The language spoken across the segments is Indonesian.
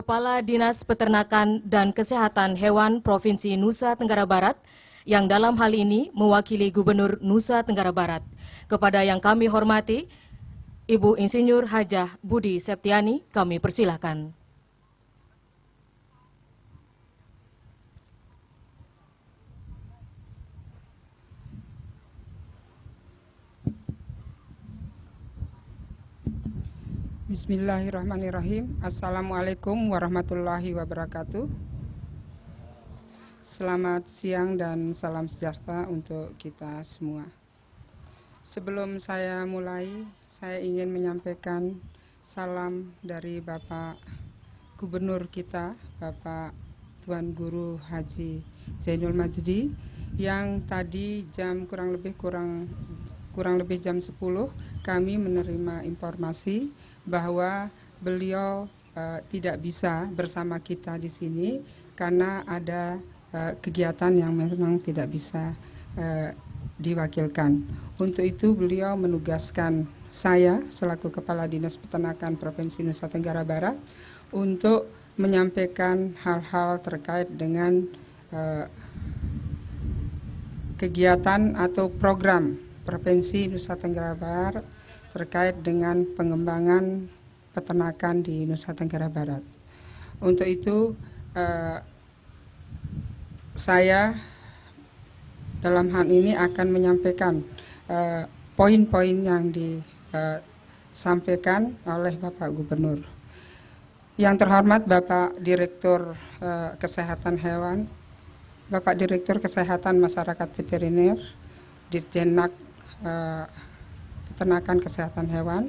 Kepala Dinas Peternakan dan Kesehatan Hewan Provinsi Nusa Tenggara Barat yang dalam hal ini mewakili Gubernur Nusa Tenggara Barat. Kepada yang kami hormati, Ibu Insinyur Hajah Budi Septiani, kami persilahkan. Bismillahirrahmanirrahim. Assalamualaikum warahmatullahi wabarakatuh. Selamat siang dan salam sejahtera untuk kita semua. Sebelum saya mulai, saya ingin menyampaikan salam dari Bapak Gubernur kita, Bapak Tuan Guru Haji Zainul Majdi, yang tadi kurang lebih jam 10 kami menerima informasi bahwa beliau tidak bisa bersama kita di sini karena ada kegiatan yang memang tidak bisa diwakilkan. Untuk itu beliau menugaskan saya selaku Kepala Dinas Peternakan Provinsi Nusa Tenggara Barat untuk menyampaikan hal-hal terkait dengan kegiatan atau program Provinsi Nusa Tenggara Barat terkait dengan pengembangan peternakan di Nusa Tenggara Barat. Untuk itu saya dalam hal ini akan menyampaikan poin-poin yang disampaikan oleh Bapak Gubernur. Yang terhormat Bapak Direktur Kesehatan Hewan, Bapak Direktur Kesehatan Masyarakat Veteriner, Dirjenak Peternakan Kesehatan Hewan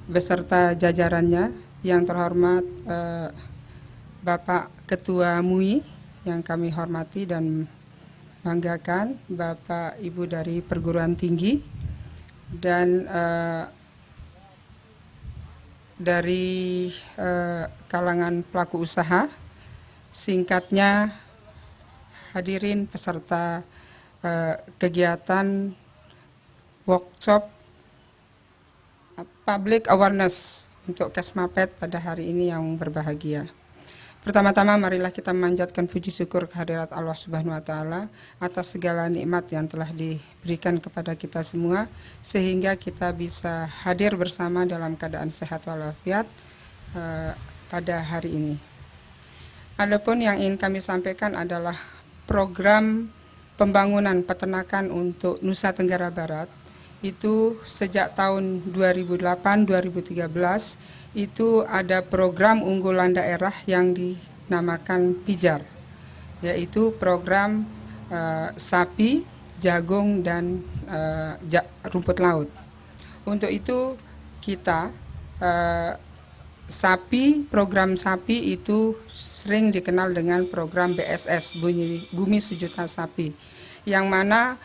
beserta jajarannya, yang terhormat Bapak Ketua MUI yang kami hormati dan banggakan, Bapak Ibu dari perguruan tinggi, dan dari kalangan pelaku usaha, singkatnya hadirin peserta kegiatan workshop public awareness untuk Kesmapet pada hari ini yang berbahagia. Pertama-tama marilah kita memanjatkan puji syukur kehadirat Allah Subhanahu wa Ta'ala atas segala nikmat yang telah diberikan kepada kita semua, sehingga kita bisa hadir bersama dalam keadaan sehat walafiat pada hari ini. Adapun yang ingin kami sampaikan adalah program pembangunan peternakan untuk Nusa Tenggara Barat. Itu sejak tahun 2008-2013 itu ada program unggulan daerah yang dinamakan PIJAR, yaitu program sapi, jagung, dan rumput laut. Untuk itu kita program sapi itu sering dikenal dengan program BSS, Bumi Sejuta Sapi, yang mana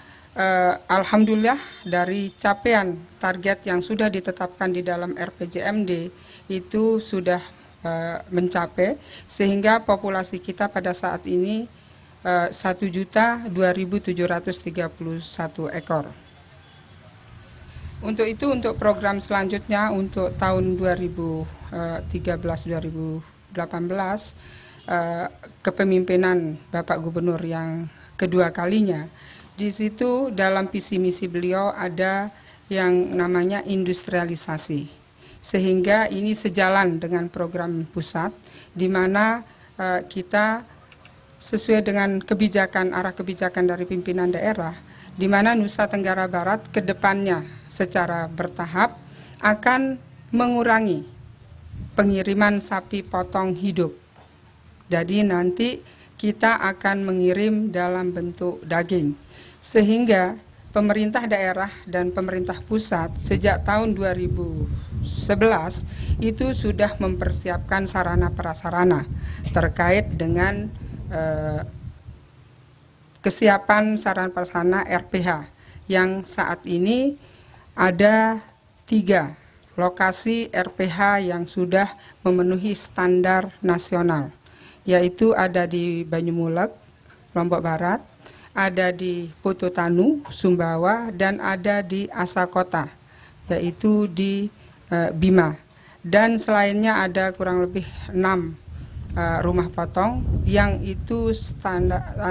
alhamdulillah dari capaian target yang sudah ditetapkan di dalam RPJMD itu sudah mencapai, sehingga populasi kita pada saat ini 1.2731 ekor. Untuk itu, untuk program selanjutnya untuk tahun 2013-2018 kepemimpinan Bapak Gubernur yang kedua kalinya, di situ dalam visi misi beliau ada yang namanya industrialisasi, sehingga ini sejalan dengan program pusat, di mana kita sesuai dengan arah kebijakan dari pimpinan daerah, di mana Nusa Tenggara Barat ke depannya secara bertahap akan mengurangi pengiriman sapi potong hidup. Jadi nanti kita akan mengirim dalam bentuk daging, sehingga pemerintah daerah dan pemerintah pusat sejak tahun 2011 itu sudah mempersiapkan sarana prasarana terkait dengan kesiapan sarana prasarana RPH, yang saat ini ada 3 lokasi RPH yang sudah memenuhi standar nasional, yaitu ada di Banyumulek, Lombok Barat, ada di Pututanu, Sumbawa, dan ada di Asakota, yaitu di Bima. Dan selainnya ada kurang lebih 6 rumah potong yang itu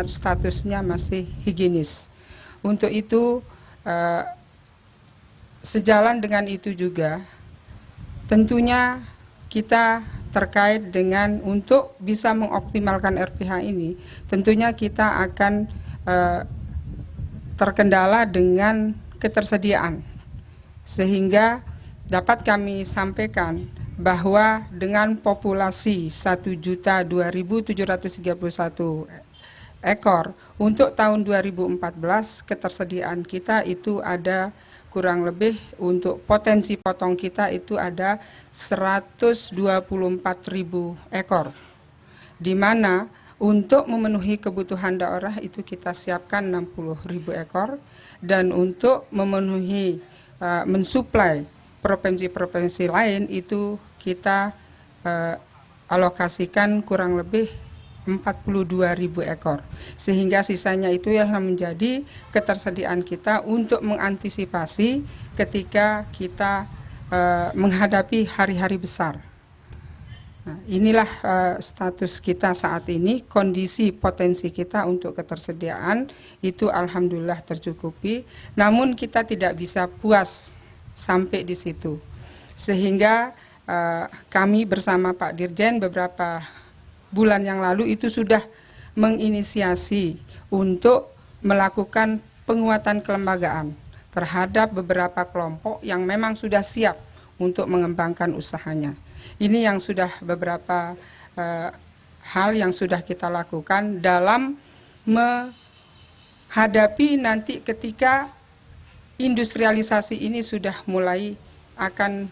statusnya masih higienis. Untuk itu sejalan dengan itu juga tentunya kita terkait dengan untuk bisa mengoptimalkan RPH ini, tentunya kita akan terkendala dengan ketersediaan. Sehingga dapat kami sampaikan bahwa dengan populasi 1.002.731 ekor untuk tahun 2014 ketersediaan kita itu ada kurang lebih untuk potensi potong kita itu ada 124.000 ekor, di mana untuk memenuhi kebutuhan daerah itu kita siapkan 60.000 ekor, dan untuk memenuhi mensuplai provinsi-provinsi lain itu kita alokasikan kurang lebih 42.000 ekor, sehingga sisanya itu yang menjadi ketersediaan kita untuk mengantisipasi ketika kita menghadapi hari-hari besar. Nah, inilah status kita saat ini, kondisi potensi kita untuk ketersediaan itu alhamdulillah tercukupi, namun kita tidak bisa puas sampai di situ. Sehingga kami bersama Pak Dirjen beberapa bulan yang lalu itu sudah menginisiasi untuk melakukan penguatan kelembagaan terhadap beberapa kelompok yang memang sudah siap untuk mengembangkan usahanya. Ini yang sudah beberapa hal yang sudah kita lakukan dalam menghadapi nanti ketika industrialisasi ini sudah mulai akan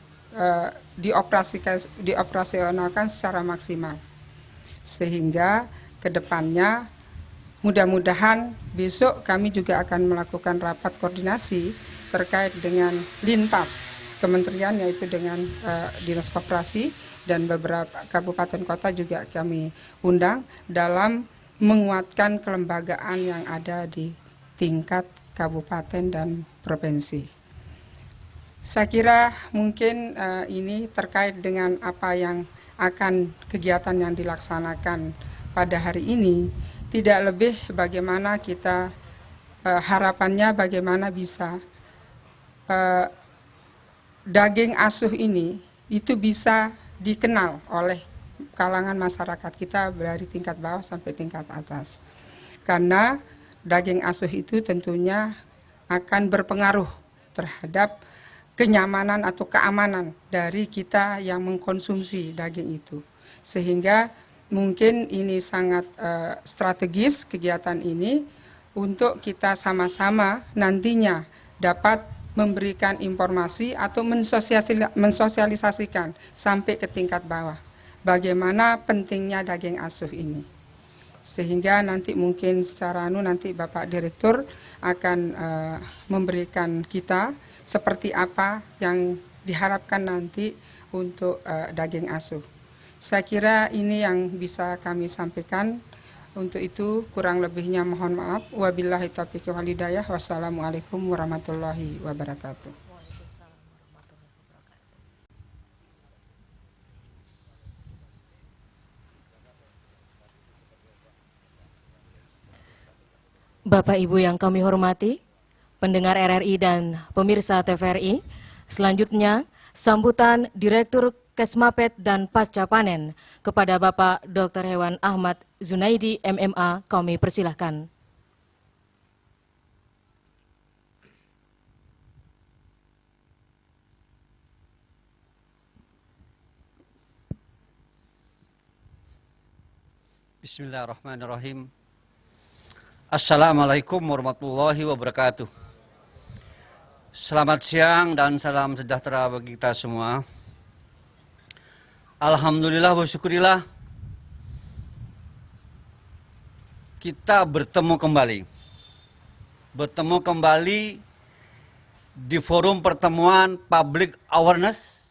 dioperasionalkan secara maksimal. Sehingga kedepannya mudah-mudahan besok kami juga akan melakukan rapat koordinasi terkait dengan lintas kementerian, yaitu dengan Dinas Koperasi dan beberapa kabupaten kota juga kami undang dalam menguatkan kelembagaan yang ada di tingkat kabupaten dan provinsi. Saya kira mungkin ini terkait dengan apa yang akan kegiatan yang dilaksanakan pada hari ini, tidak lebih bagaimana kita harapannya bagaimana bisa daging asuh ini itu bisa dikenal oleh kalangan masyarakat kita dari tingkat bawah sampai tingkat atas. Karena daging asuh itu tentunya akan berpengaruh terhadap kenyamanan atau keamanan dari kita yang mengkonsumsi daging itu. Sehingga mungkin ini sangat strategis kegiatan ini untuk kita sama-sama nantinya dapat memberikan informasi atau mensosialisasikan sampai ke tingkat bawah bagaimana pentingnya daging asuh ini. Sehingga nanti mungkin secara nanti Bapak Direktur akan memberikan kita seperti apa yang diharapkan nanti untuk daging asuh. Saya kira ini yang bisa kami sampaikan. Untuk itu kurang lebihnya mohon maaf. Wabillahi taufiq wal hidayah. Wassalamualaikum warahmatullahi wabarakatuh. Bapak Ibu yang kami hormati, pendengar RRI dan pemirsa TVRI, selanjutnya sambutan Direktur Kesmapet dan Pasca Panen kepada Bapak Dr. Hewan Ahmad Zunaidi MMA kami persilahkan. Bismillahirrahmanirrahim. Assalamualaikum warahmatullahi wabarakatuh. Selamat siang dan salam sejahtera bagi kita semua. Alhamdulillah wa syukurillah kita bertemu kembali. Bertemu kembali di forum pertemuan public awareness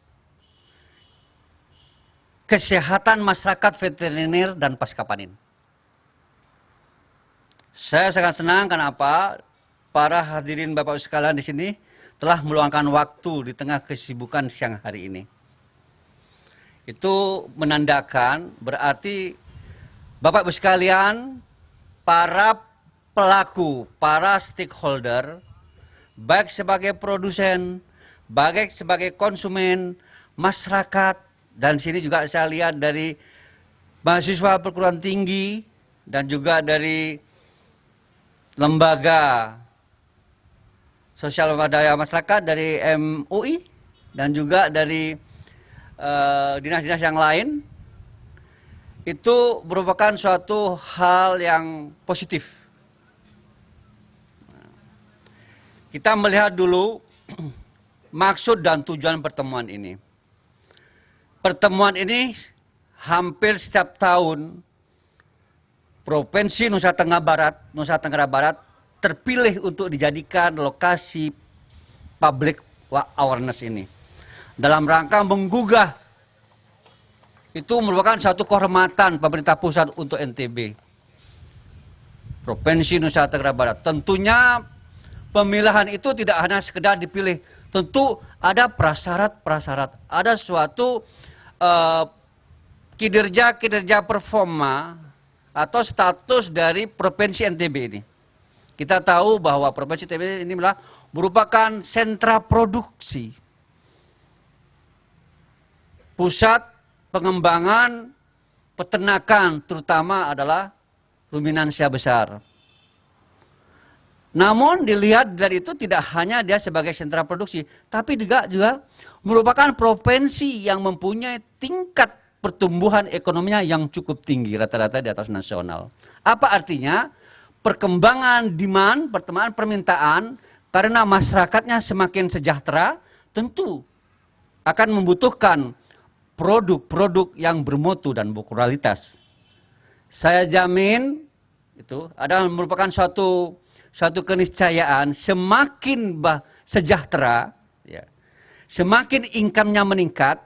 kesehatan masyarakat veteriner dan pasca panen. Saya sangat senang kenapa para hadirin Bapak Ibu sekalian di sini telah meluangkan waktu di tengah kesibukan siang hari ini. Itu menandakan berarti Bapak Ibu sekalian, para pelaku, para stakeholder, baik sebagai produsen, baik sebagai konsumen, masyarakat, dan sini juga saya lihat dari mahasiswa perguruan tinggi dan juga dari lembaga sosial daya masyarakat dari MUI dan juga dari dinas-dinas yang lain, itu merupakan suatu hal yang positif. Kita melihat dulu maksud dan tujuan pertemuan ini. Pertemuan ini hampir setiap tahun Provinsi Nusa Tenggara Barat terpilih untuk dijadikan lokasi public awareness ini. Dalam rangka menggugah, itu merupakan satu kehormatan pemerintah pusat untuk NTB. Provinsi Nusa Tenggara Barat. Tentunya pemilihan itu tidak hanya sekedar dipilih. Tentu ada prasyarat-prasyarat. Ada suatu kinerja performa atau status dari Provinsi NTB ini. Kita tahu bahwa Provinsi NTB ini merupakan sentra produksi. Pusat pengembangan peternakan terutama adalah ruminansia besar. Namun dilihat dari itu tidak hanya dia sebagai sentra produksi, tapi juga merupakan provinsi yang mempunyai tingkat pertumbuhan ekonominya yang cukup tinggi, rata-rata di atas nasional. Apa artinya? Perkembangan demand, permintaan, karena masyarakatnya semakin sejahtera, tentu akan membutuhkan produk-produk yang bermutu dan berkualitas. Saya jamin itu adalah merupakan suatu keniscayaan, semakin sejahtera, ya, semakin income-nya meningkat,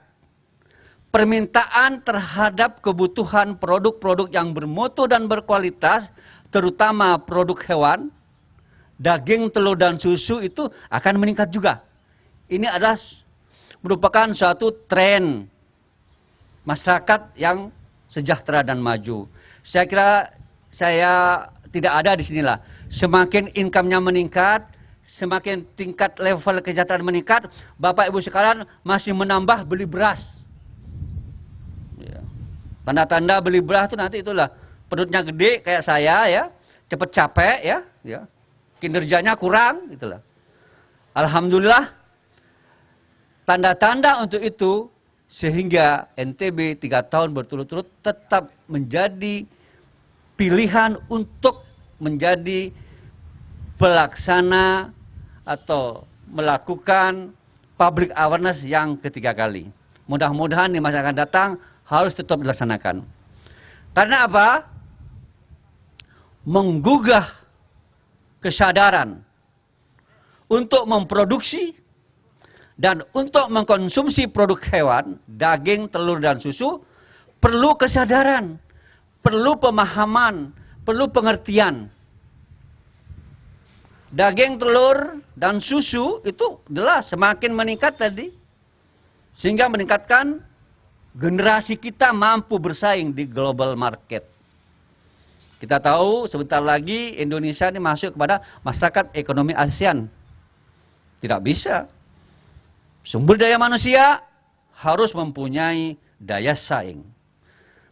permintaan terhadap kebutuhan produk-produk yang bermutu dan berkualitas, terutama produk hewan, daging, telur, dan susu itu akan meningkat juga. Ini adalah merupakan suatu tren masyarakat yang sejahtera dan maju. Saya kira saya tidak ada di sinilah. Semakin income-nya meningkat, semakin tingkat level kesejahteraan meningkat, Bapak Ibu sekalian masih menambah beli beras. Ya. Tanda-tanda beli beras itu nanti itulah perutnya gede kayak saya ya, cepet capek ya, kinerjanya kurang itulah. Alhamdulillah tanda-tanda untuk itu sehingga NTB 3 tahun berturut-turut tetap menjadi pilihan untuk menjadi pelaksana atau melakukan public awareness yang ketiga kali. Mudah-mudahan di masa akan datang harus tetap dilaksanakan. Karena apa? Menggugah kesadaran untuk memproduksi dan untuk mengkonsumsi produk hewan, daging, telur, dan susu, perlu kesadaran, perlu pemahaman, perlu pengertian. Daging, telur, dan susu itu jelas semakin meningkat tadi, sehingga meningkatkan generasi kita mampu bersaing di global market. Kita tahu sebentar lagi Indonesia ini masuk kepada masyarakat ekonomi ASEAN. Tidak bisa. Sumber daya manusia harus mempunyai daya saing,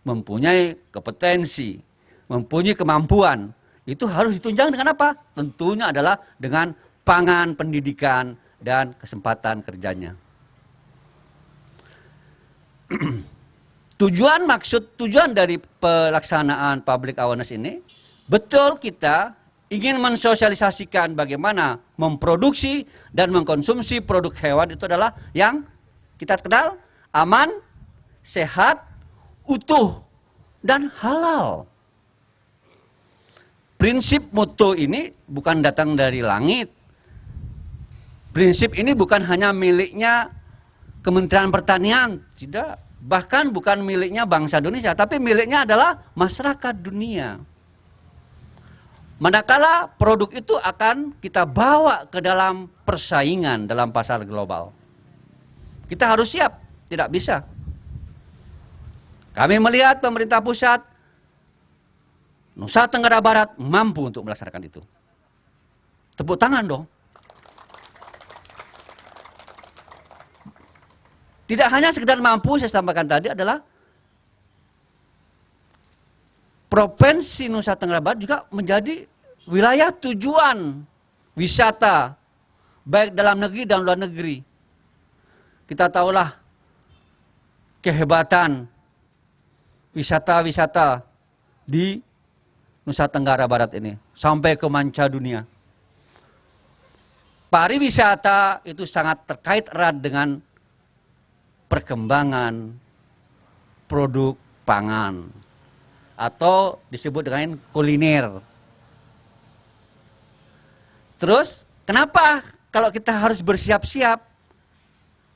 mempunyai kompetensi, mempunyai kemampuan. Itu harus ditunjang dengan apa? Tentunya adalah dengan pangan, pendidikan, dan kesempatan kerjanya. Tujuan dari pelaksanaan public awareness ini, betul kita ingin mensosialisasikan bagaimana memproduksi dan mengkonsumsi produk hewan itu adalah yang kita kenal aman, sehat, utuh, dan halal. Prinsip mutu ini bukan datang dari langit. Prinsip ini bukan hanya miliknya Kementerian Pertanian, tidak. Bahkan bukan miliknya bangsa Indonesia, tapi miliknya adalah masyarakat dunia. Manakala produk itu akan kita bawa ke dalam persaingan dalam pasar global. Kita harus siap, tidak bisa. Kami melihat pemerintah pusat Nusa Tenggara Barat mampu untuk melaksanakan itu. Tepuk tangan dong. Tidak hanya sekedar mampu, saya sampaikan tadi adalah Provinsi Nusa Tenggara Barat juga menjadi wilayah tujuan wisata, baik dalam negeri dan luar negeri. Kita tahulah kehebatan wisata-wisata di Nusa Tenggara Barat ini, sampai ke manca dunia. Pariwisata itu sangat terkait erat dengan perkembangan produk pangan atau disebut dengan kuliner. Terus kenapa kalau kita harus bersiap-siap?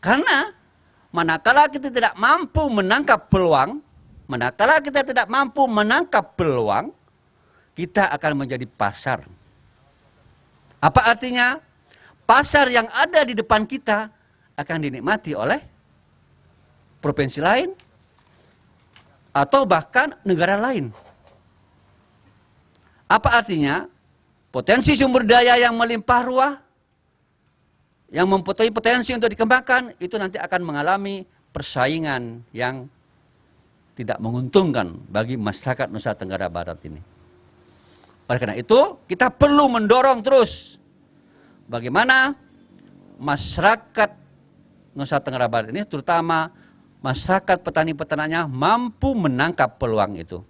Karena manakala kita tidak mampu menangkap peluang, kita akan menjadi pasar. Apa artinya? Pasar yang ada di depan kita akan dinikmati oleh provinsi lain, atau bahkan negara lain. Apa artinya? Potensi sumber daya yang melimpah ruah, yang mempunyai potensi untuk dikembangkan, itu nanti akan mengalami persaingan yang tidak menguntungkan bagi masyarakat Nusa Tenggara Barat ini. Oleh karena itu, kita perlu mendorong terus bagaimana masyarakat Nusa Tenggara Barat ini, terutama masyarakat petani-peternaknya, mampu menangkap peluang itu.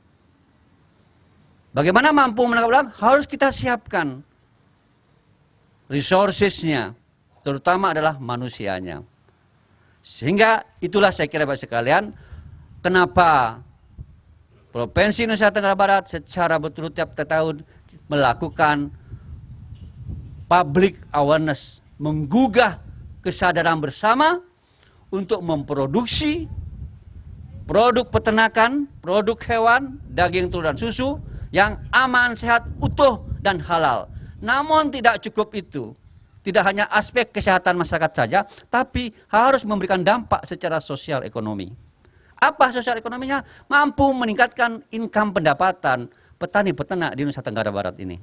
Bagaimana mampu menangkap peluang? Harus kita siapkan resources-nya, terutama adalah manusianya. Sehingga itulah saya kira Bapak sekalian, kenapa Provinsi Nusa Tenggara Barat secara berturut tiap tahun melakukan public awareness, menggugah kesadaran bersama untuk memproduksi produk peternakan, produk hewan, daging, telur, dan susu yang aman, sehat, utuh, dan halal. Namun tidak cukup itu. Tidak hanya aspek kesehatan masyarakat saja, tapi harus memberikan dampak secara sosial ekonomi. Apa sosial ekonominya? Mampu meningkatkan income pendapatan petani peternak di Nusa Tenggara Barat ini.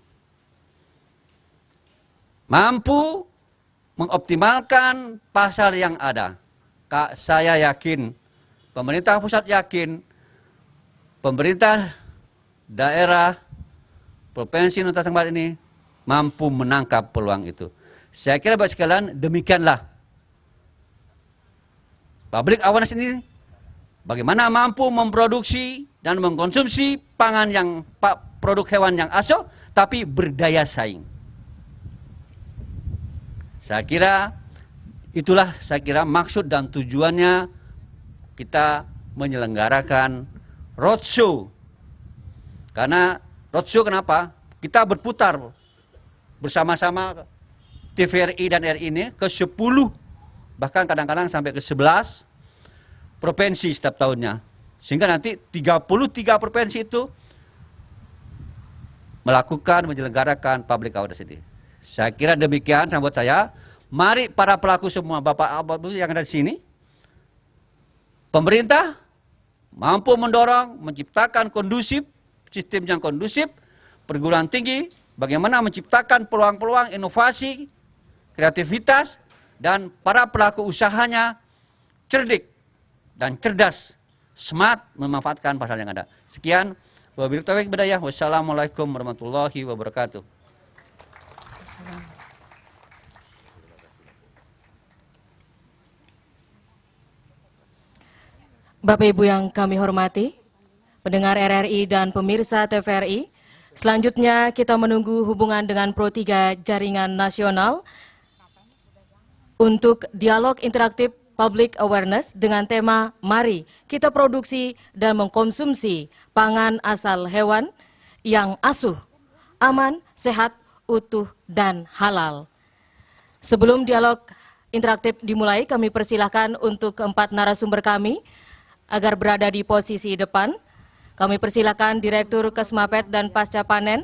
Mampu mengoptimalkan pasar yang ada. Saya yakin, pemerintah pusat yakin, pemerintah daerah, Provinsi Nusa Tenggara Barat ini mampu menangkap peluang itu. Saya kira Bapak sekalian, demikianlah public awareness ini, bagaimana mampu memproduksi dan mengkonsumsi pangan yang produk hewan yang asuh, tapi berdaya saing. Saya kira itulah maksud dan tujuannya kita menyelenggarakan roadshow. Karena roadshow kenapa? Kita berputar bersama-sama TVRI dan RI ini ke 10, bahkan kadang-kadang sampai ke 11 provinsi setiap tahunnya. Sehingga nanti 33 provinsi itu menyelenggarakan public awareness ini. Saya kira demikian buat saya. Mari para pelaku semua, Bapak-Ibu yang ada di sini, pemerintah mampu mendorong, menciptakan kondusif, sistem yang kondusif, perguruan tinggi, bagaimana menciptakan peluang-peluang inovasi, kreativitas, dan para pelaku usahanya cerdik dan cerdas, smart memanfaatkan pasar yang ada. Sekian, wabillahi taufiq hidayah. Wassalamualaikum warahmatullahi wabarakatuh. Bapak Ibu yang kami hormati, pendengar RRI dan pemirsa TVRI, selanjutnya kita menunggu hubungan dengan Pro 3 Jaringan Nasional untuk dialog interaktif public awareness dengan tema Mari kita produksi dan mengkonsumsi pangan asal hewan yang asuh, aman, sehat, utuh, dan halal. Sebelum dialog interaktif dimulai, kami persilahkan untuk keempat narasumber kami agar berada di posisi depan. Kami persilakan Direktur Kesmapet dan Pasca Panen,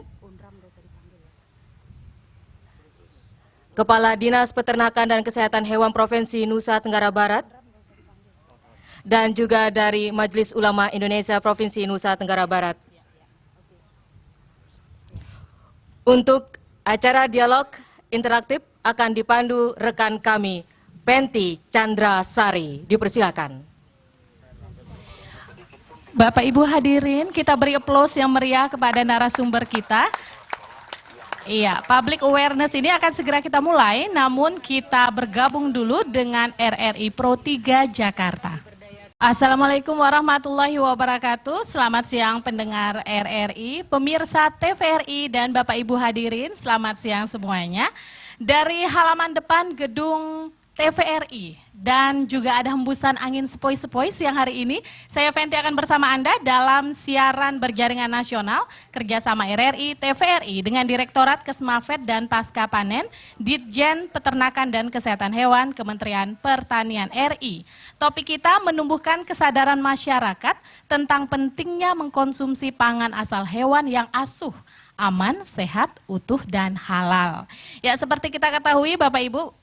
Kepala Dinas Peternakan dan Kesehatan Hewan Provinsi Nusa Tenggara Barat, dan juga dari Majelis Ulama Indonesia Provinsi Nusa Tenggara Barat. Untuk acara dialog interaktif akan dipandu rekan kami, Penti Chandra Sari. Dipersilakan. Bapak Ibu hadirin, kita beri aplaus yang meriah kepada narasumber kita. Iya, public awareness ini akan segera kita mulai, namun kita bergabung dulu dengan RRI Pro 3 Jakarta. Assalamualaikum warahmatullahi wabarakatuh. Selamat siang pendengar RRI, pemirsa TVRI dan Bapak Ibu hadirin, selamat siang semuanya. Dari halaman depan gedung TVRI dan juga ada hembusan angin sepoi-sepoi siang hari ini. Saya Fenty akan bersama Anda dalam siaran berjaringan nasional kerjasama RRI, TVRI dengan Direktorat Kesmafed dan Pasca Panen, Ditjen Peternakan dan Kesehatan Hewan, Kementerian Pertanian RI. Topik kita menumbuhkan kesadaran masyarakat tentang pentingnya mengkonsumsi pangan asal hewan yang asuh, aman, sehat, utuh, dan halal. Ya, seperti kita ketahui Bapak Ibu,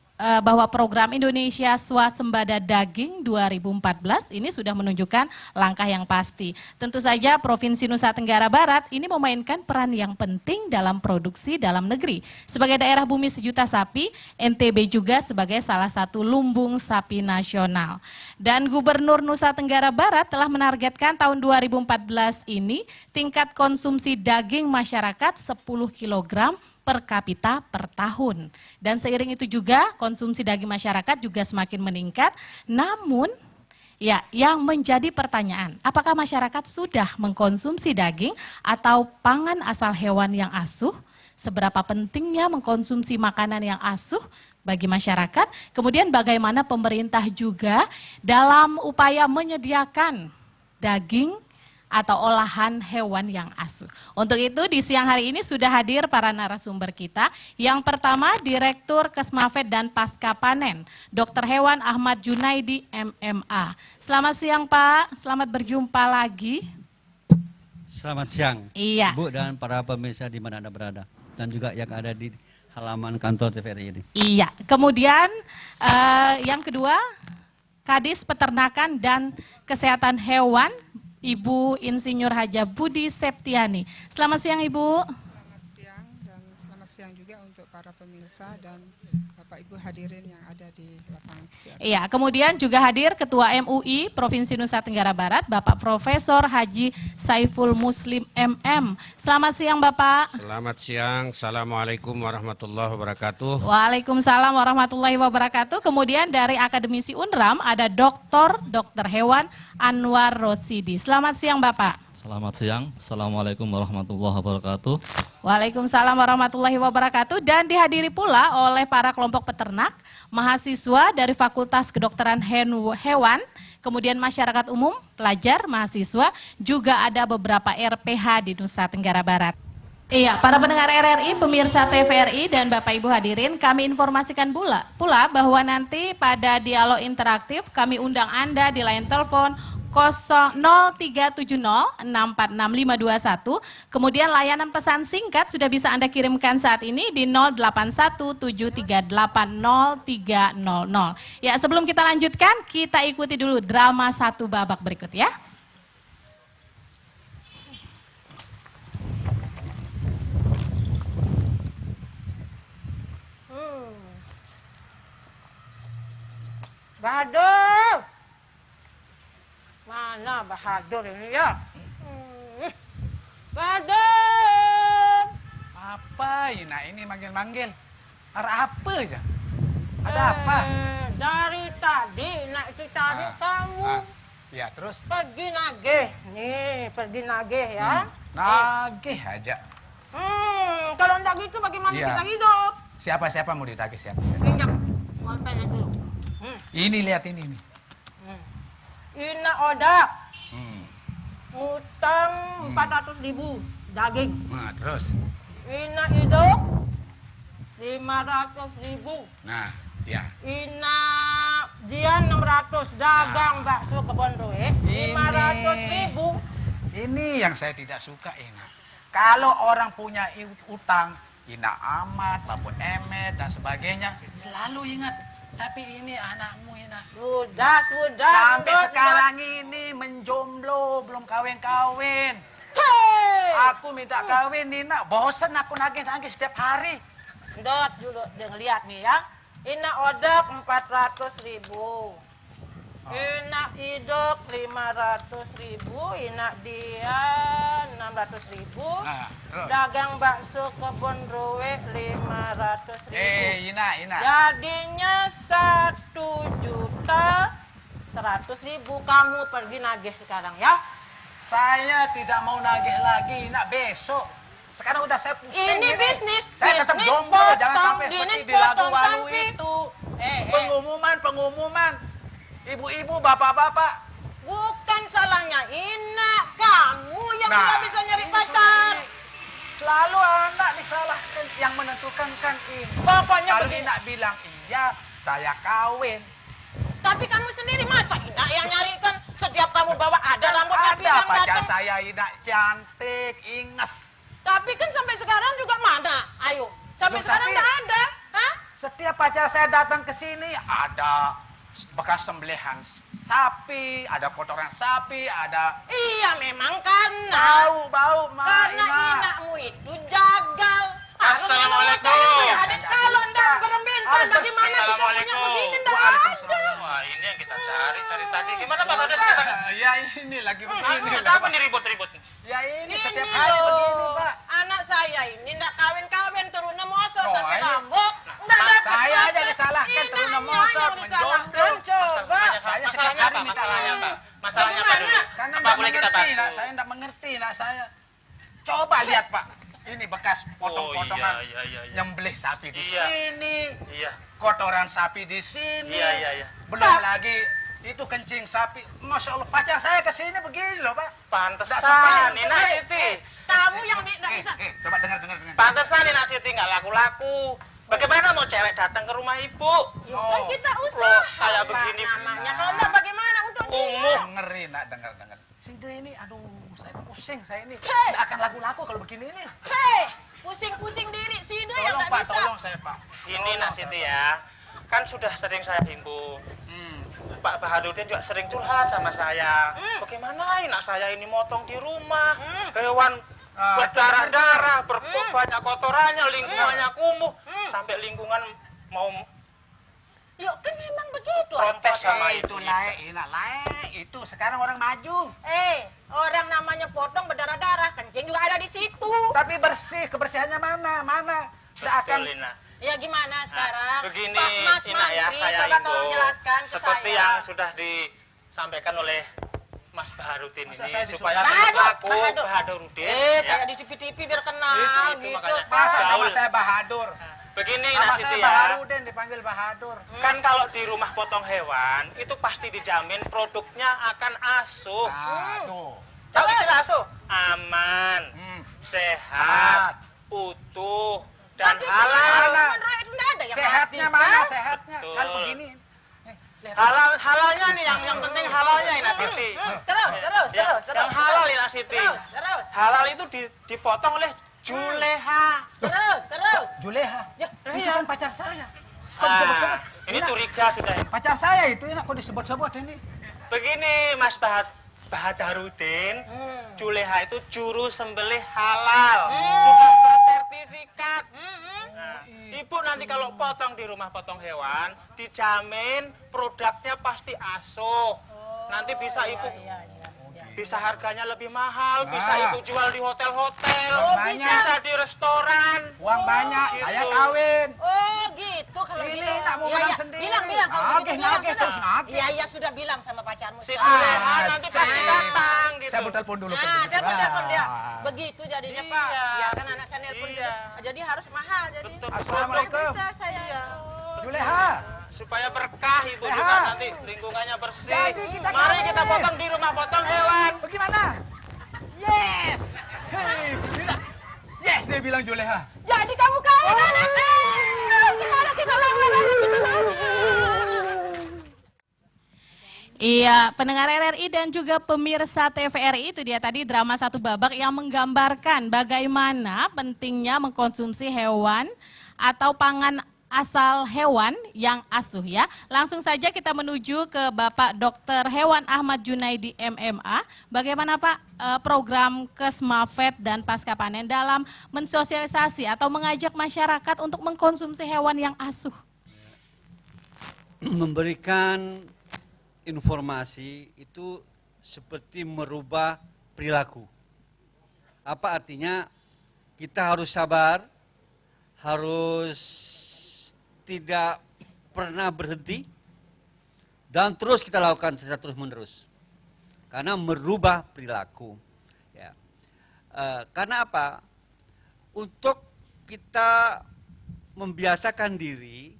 bahwa program Indonesia Swasembada Daging 2014 ini sudah menunjukkan langkah yang pasti. Tentu saja Provinsi Nusa Tenggara Barat ini memainkan peran yang penting dalam produksi dalam negeri. Sebagai daerah bumi sejuta sapi, NTB juga sebagai salah satu lumbung sapi nasional. Dan Gubernur Nusa Tenggara Barat telah menargetkan tahun 2014 ini tingkat konsumsi daging masyarakat 10 kg per kapita per tahun. Dan seiring itu juga konsumsi daging masyarakat juga semakin meningkat. Namun ya, yang menjadi pertanyaan, apakah masyarakat sudah mengkonsumsi daging atau pangan asal hewan yang asuh? Seberapa pentingnya mengkonsumsi makanan yang asuh bagi masyarakat? Kemudian bagaimana pemerintah juga dalam upaya menyediakan daging atau olahan hewan yang asuh. Untuk itu di siang hari ini sudah hadir para narasumber kita. Yang pertama Direktur Kesmafed dan Pasca Panen, Dr. Hewan Ahmad Junaidi MMA. Selamat siang Pak, selamat berjumpa lagi. Selamat siang, Iya. Bu dan para pemirsa di mana Anda berada. Dan juga yang ada di halaman kantor TVRI ini. Iya, kemudian yang kedua Kadis Peternakan dan Kesehatan Hewan, Ibu Insinyur Haja Budi Septiani. Selamat siang Ibu. Selamat siang dan selamat siang juga untuk para pemirsa dan Bapak Ibu hadirin yang ada di lapangan. Iya, kemudian juga hadir Ketua MUI Provinsi Nusa Tenggara Barat, Bapak Profesor Haji Saiful Muslim MM. Selamat siang Bapak. Selamat siang, Assalamualaikum warahmatullahi wabarakatuh. Waalaikumsalam warahmatullahi wabarakatuh. Kemudian dari Akademisi Unram ada Dr. Hewan Anwar Rosidi. Selamat siang Bapak. Selamat siang, Assalamualaikum warahmatullahi wabarakatuh. Waalaikumsalam warahmatullahi wabarakatuh. Dan dihadiri pula oleh para kelompok peternak, mahasiswa dari Fakultas Kedokteran Hewan, kemudian masyarakat umum, pelajar, mahasiswa, juga ada beberapa RPH di Nusa Tenggara Barat. Iya, para pendengar RRI, pemirsa TVRI dan Bapak Ibu hadirin, kami informasikan pula bahwa nanti pada dialog interaktif kami undang Anda di line telepon 0370 646 521. Kemudian layanan pesan singkat sudah bisa Anda kirimkan saat ini di 0817380300. Ya, sebelum kita lanjutkan, kita ikuti dulu drama satu babak berikut ya. Bahadur! Mana Bahadur ini ya? Bahadur! Apa ini manggil-manggil? Ada apa aja? Ada apa? Dari tadi nak itu cari kamu. Ya terus? Pergi nagih. Nih, pergi nagih ya. Nagih aja. Kalau ndak gitu bagaimana Iya. kita hidup? Siapa mau ditagih siapa? Pinjam. Uangnya dulu. Ini lihat ini nih. Ina odak. Utang 400.000 daging. Nah terus? Ina hidup 500.000. Nah ya. Ina Jian 600 dagang bakso kebon roe 500.000. Ini yang saya tidak suka ini. Kalau orang punya utang, Ina Amat, Bapak Emet dan sebagainya, selalu ingat Tapi ini anakmu Ina. Sudah. Sampai Ndot, sekarang ini menjomblo, belum kawin-kawin. Hei! Aku minta kawin Nina, bosen aku nagih-nagih setiap hari. Ndot dulu, lihat nih ya. Ina odak 400.000. Ina idok 500.000, ina dia 600.000. Nah, terus? Dagang bakso kebun rowe 500.000. Ina. Jadinya 1.100.000. Kamu pergi nagih sekarang ya. Saya tidak mau nagih lagi Ina, besok. Sekarang udah saya pusing Ini bisnis. Saya tetap bisnis jomblo, jangan potong, sampai bisnis seperti di Lagu potong Walu sapi. itu. Pengumuman. Pengumuman. Ibu-ibu, bapak-bapak. Bukan salahnya Ina, kamu yang Nah, tidak bisa nyari ini pacar. Selalu anak disalahkan, yang menentukan kan Ina. Pokoknya Kalau begini. Ina bilang iya, saya kawin. Tapi kamu sendiri masa Ina yang nyarikan? Setiap kamu bawa ada rambutnya Ada pirang pacar datang. saya Ina, cantik, inges. Tapi kan sampai sekarang juga mana? Ayo, sampai Loh, sekarang tapi- nggak ada. Hah? Setiap pacar saya datang ke sini ada bekas sembelihan sapi, ada kotoran sapi, ada Iya memang karena bau, karena Inamu itu jagal. Harus Assalamualaikum. memang ada kalau ndak Harus berminta bersih. bagaimana bisa punya Assalamualaikum. begini ndak ada. Wah, ini yang kita cari dari tadi. Gimana Pak Raden? Ya ini lagi begini. Apa nih ribut-ribut? Ya ini Ini setiap hari loh, begini Pak. anak saya ini ndak kawin-kawin turunnya mosok Oh, sampai ini- rambut. Ndak dapat saya aja pacar. disalahkan turunnya Inanya mosok, yang disalahkan menjomblo. coba. Saya setiap Masalahnya hari apa? minta Masalahnya kawin. apa? Masalahnya apa Bagaimana? dulu? Karena Apa enggak boleh kita mengerti, bantu? nak. Saya enggak mengerti, nak. Saya coba lihat, Pak. Ini bekas potong-potongan Oh, iya. nyembelih sapi di Iya. sini, Iya. kotoran sapi di sini. Iya. Belum lagi itu kencing sapi. Masya Allah, pacar saya ke sini begini loh, Pak. Nggak Pantesan, sempat. Nina Siti. Kamu yang ndak bisa. Coba dengar. Pantesan Nina Siti nggak laku-laku. Bagaimana mau cewek datang ke rumah ibu? Ya kan kita Loh, usaha. kayak Pak, begini. namanya. Kalau enggak bagaimana untuk dia? Umuh. Ngeri, nak, dengar. Sini ini, aduh, saya pusing saya ini. Hei. Nggak akan laku-laku kalau begini ini. Hei, pusing-pusing diri sini yang Tolong, enggak Pak, bisa. tolong saya, Pak. Ini Tolong, Nak Siti ya. Kan sudah sering saya himbau. Pak Baharudin juga sering curhat sama saya. Bagaimana anak saya ini motong di rumah, hewan berdarah-darah, banyak kotorannya, lingkungannya kumuh, sampai lingkungan mau Yuk kan memang begitu. protes sama itu ibu. naik itu sekarang orang maju Orang namanya potong berdarah-darah, kencing juga ada di situ. tapi bersih, kebersihannya mana tidak akan Betul, Ina. Ya gimana sekarang? Begini, Pak Mas Ina ya, Mantri, saya coba himbau. tolong jelaskan ke Seperti saya. yang sudah disampaikan oleh Mas Baharudin Masa ini saya disuruh supaya Bahadur, berlaku Bahadur. Baharudin. ya. Kayak di TV-TV biar kenal Itu gitu. makanya. Pak. masa nama Gaul. saya Bahadur Begini nama Nak saya Siti ya. Baharudin dipanggil Bahadur Kan kalau di rumah potong hewan itu pasti dijamin produknya akan asuh. tuh Tahu istilah asuh? Aman, sehat, utuh, dan Tapi halal. Mana? menurut itu nggak ada yang sehatnya perhatikan. mana sehatnya Betul. kalau begini Halalnya nih yang penting halalnya Ina Siti. Terus. Yang halal Ina Siti. Terus. Halal itu dipotong oleh juleha. Terus. Juleha Ya, itu iya. kan pacar saya kok disebut-sebut Ini Ina, curiga sudah. pacar saya itu Ina, kok disebut-sebut ini Begini Mas Baharudin, juleha itu juru sembelih halal, sudah bersertifikat. Nah, ibu nanti kalau potong di rumah potong hewan, dijamin produknya pasti asuh. Nanti bisa ibu, bisa harganya lebih mahal, bisa Nah. ibu jual di hotel-hotel, banyak. bisa di restoran. uang banyak Gitu. saya kawin Oh gitu kalau Ini gitu. tak mau Ya, bilang ya. sendiri. Bilang kalau Nagih, begitu bilang nagih, sudah. terus nagih. Iya sudah bilang sama pacarmu. Si sekarang. juleha nanti pasti datang gitu. saya mau telepon dulu ke Nah, begitu. telepon dia. Ah. Begitu jadinya Pak. Iya. Ya kan anak saya nelpon Iya. juga. Jadi harus mahal jadi. Betul. Assalamualaikum. Bisa saya. Juleha Supaya berkah ibu Sehat. juga nanti lingkungannya bersih. Jadi kita Mari kawin. kita potong di rumah potong hewan. bagaimana yes hei bilang yes dia bilang Juleha Jadi kamu kawin anaknya. Gimana kita lawan? Iya, pendengar RRI dan juga pemirsa TVRI itu dia tadi drama satu babak yang menggambarkan bagaimana pentingnya mengkonsumsi hewan atau pangan asal hewan yang asuh ya. Langsung saja kita menuju ke Bapak Dr. Hewan Ahmad Junaidi MMA. Bagaimana Pak program Kesmafet dan Pasca Panen dalam mensosialisasi atau mengajak masyarakat untuk mengkonsumsi hewan yang asuh? Memberikan informasi itu seperti merubah perilaku. Apa artinya? Kita harus sabar, harus tidak pernah berhenti, dan terus kita lakukan secara terus menerus. Karena merubah perilaku. Ya. Karena apa? Untuk kita membiasakan diri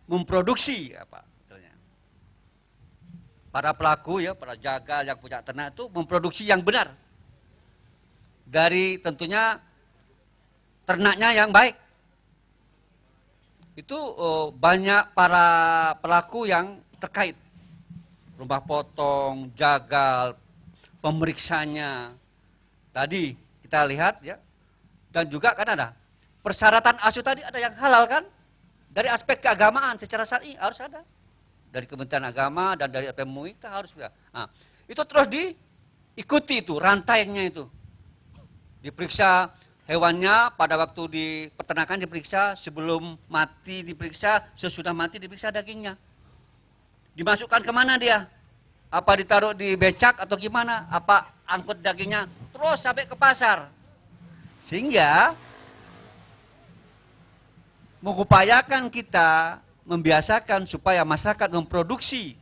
memproduksi apa? Para pelaku ya, para jagal yang punya ternak itu memproduksi yang benar. Dari tentunya ternaknya yang baik. Itu banyak para pelaku yang terkait. Rumah potong, jagal, pemeriksanya. Tadi kita lihat ya. Dan juga kan ada persyaratan asuh tadi ada yang halal kan? Dari aspek keagamaan secara syar'i harus ada. Dari Kementerian Agama dan dari MUI kita harus. Nah, itu terus diikuti itu rantainya itu. Diperiksa hewannya pada waktu di peternakan diperiksa, sebelum mati diperiksa, sesudah mati diperiksa dagingnya. Dimasukkan kemana dia? Apa ditaruh di becak atau gimana? Apa angkut dagingnya terus sampai ke pasar? Sehingga mengupayakan kita membiasakan supaya masyarakat memproduksi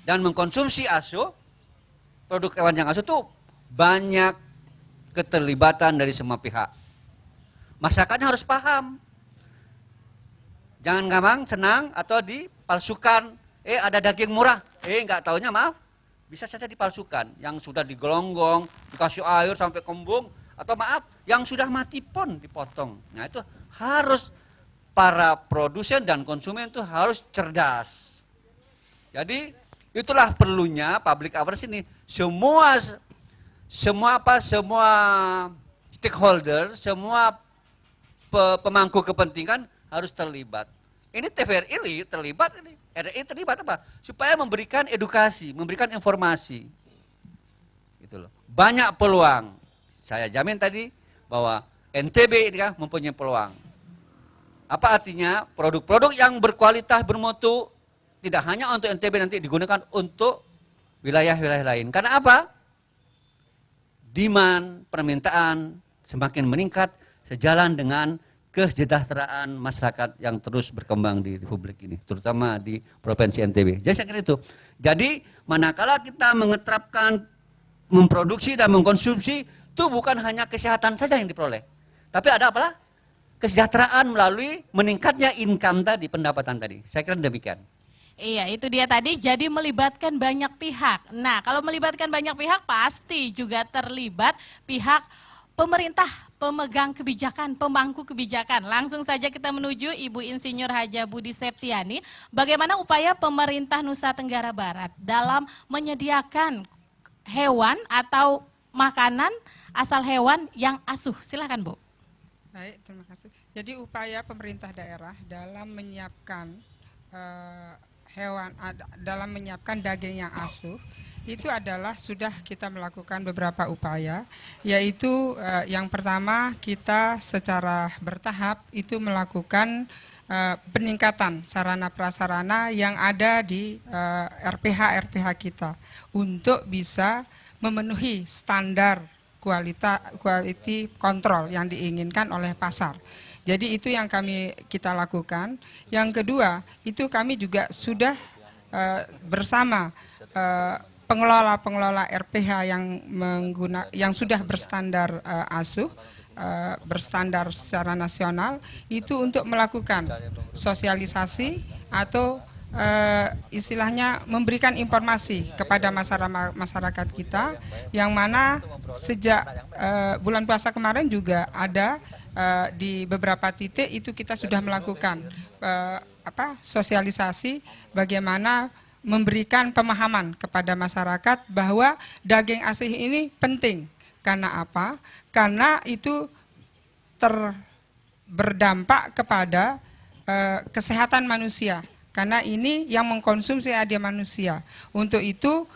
dan mengkonsumsi asuh, produk hewan yang asuh itu banyak keterlibatan dari semua pihak. Masyarakatnya harus paham. Jangan gampang senang atau dipalsukan. Ada daging murah. Nggak taunya maaf, bisa saja dipalsukan. Yang sudah digelonggong, dikasih air sampai kembung. Atau maaf, yang sudah mati pun dipotong. Nah itu harus para produsen dan konsumen itu harus cerdas. Jadi itulah perlunya public awareness ini. Semua stakeholder, semua pemangku kepentingan harus terlibat. Ini TVRI terlibat, ini RI terlibat apa? Supaya memberikan edukasi, memberikan informasi. Gitu loh. Banyak peluang. Saya jamin tadi bahwa NTB ini kan mempunyai peluang. Apa artinya? Produk-produk yang berkualitas, bermutu tidak hanya untuk NTB nanti digunakan untuk wilayah-wilayah lain. Karena apa? Demand, permintaan semakin meningkat sejalan dengan kesejahteraan masyarakat yang terus berkembang di Republik ini, terutama di Provinsi NTB. Jadi saya kira itu. Jadi manakala kita mengeterapkan, memproduksi dan mengkonsumsi, itu bukan hanya kesehatan saja yang diperoleh. Tapi ada apalah? Kesejahteraan melalui meningkatnya income tadi, pendapatan tadi. Saya kira demikian. Iya, itu dia tadi, jadi melibatkan banyak pihak. Nah, kalau melibatkan banyak pihak, pasti juga terlibat pihak pemerintah, pemegang kebijakan, pemangku kebijakan. Langsung saja kita menuju Ibu Insinyur Haja Budi Septiani. Bagaimana upaya pemerintah Nusa Tenggara Barat dalam menyediakan hewan atau makanan asal hewan yang asuh? Silakan Bu. Baik, terima kasih. Jadi upaya pemerintah daerah dalam menyiapkan dalam menyiapkan daging yang asuh itu adalah sudah kita melakukan beberapa upaya, yaitu yang pertama kita secara bertahap itu melakukan peningkatan sarana prasarana yang ada di RPH kita untuk bisa memenuhi standar quality control yang diinginkan oleh pasar. Jadi itu yang kita lakukan. Yang kedua, itu kami juga sudah bersama pengelola RPH yang sudah berstandar asuh, berstandar secara nasional, itu untuk melakukan sosialisasi atau istilahnya memberikan informasi kepada masyarakat kita, yang mana sejak bulan puasa kemarin juga ada di beberapa titik itu kita sudah melakukan sosialisasi bagaimana memberikan pemahaman kepada masyarakat bahwa daging asuh ini penting. Karena apa? Karena itu berdampak kepada kesehatan manusia, karena ini yang mengkonsumsi ada manusia. Untuk itu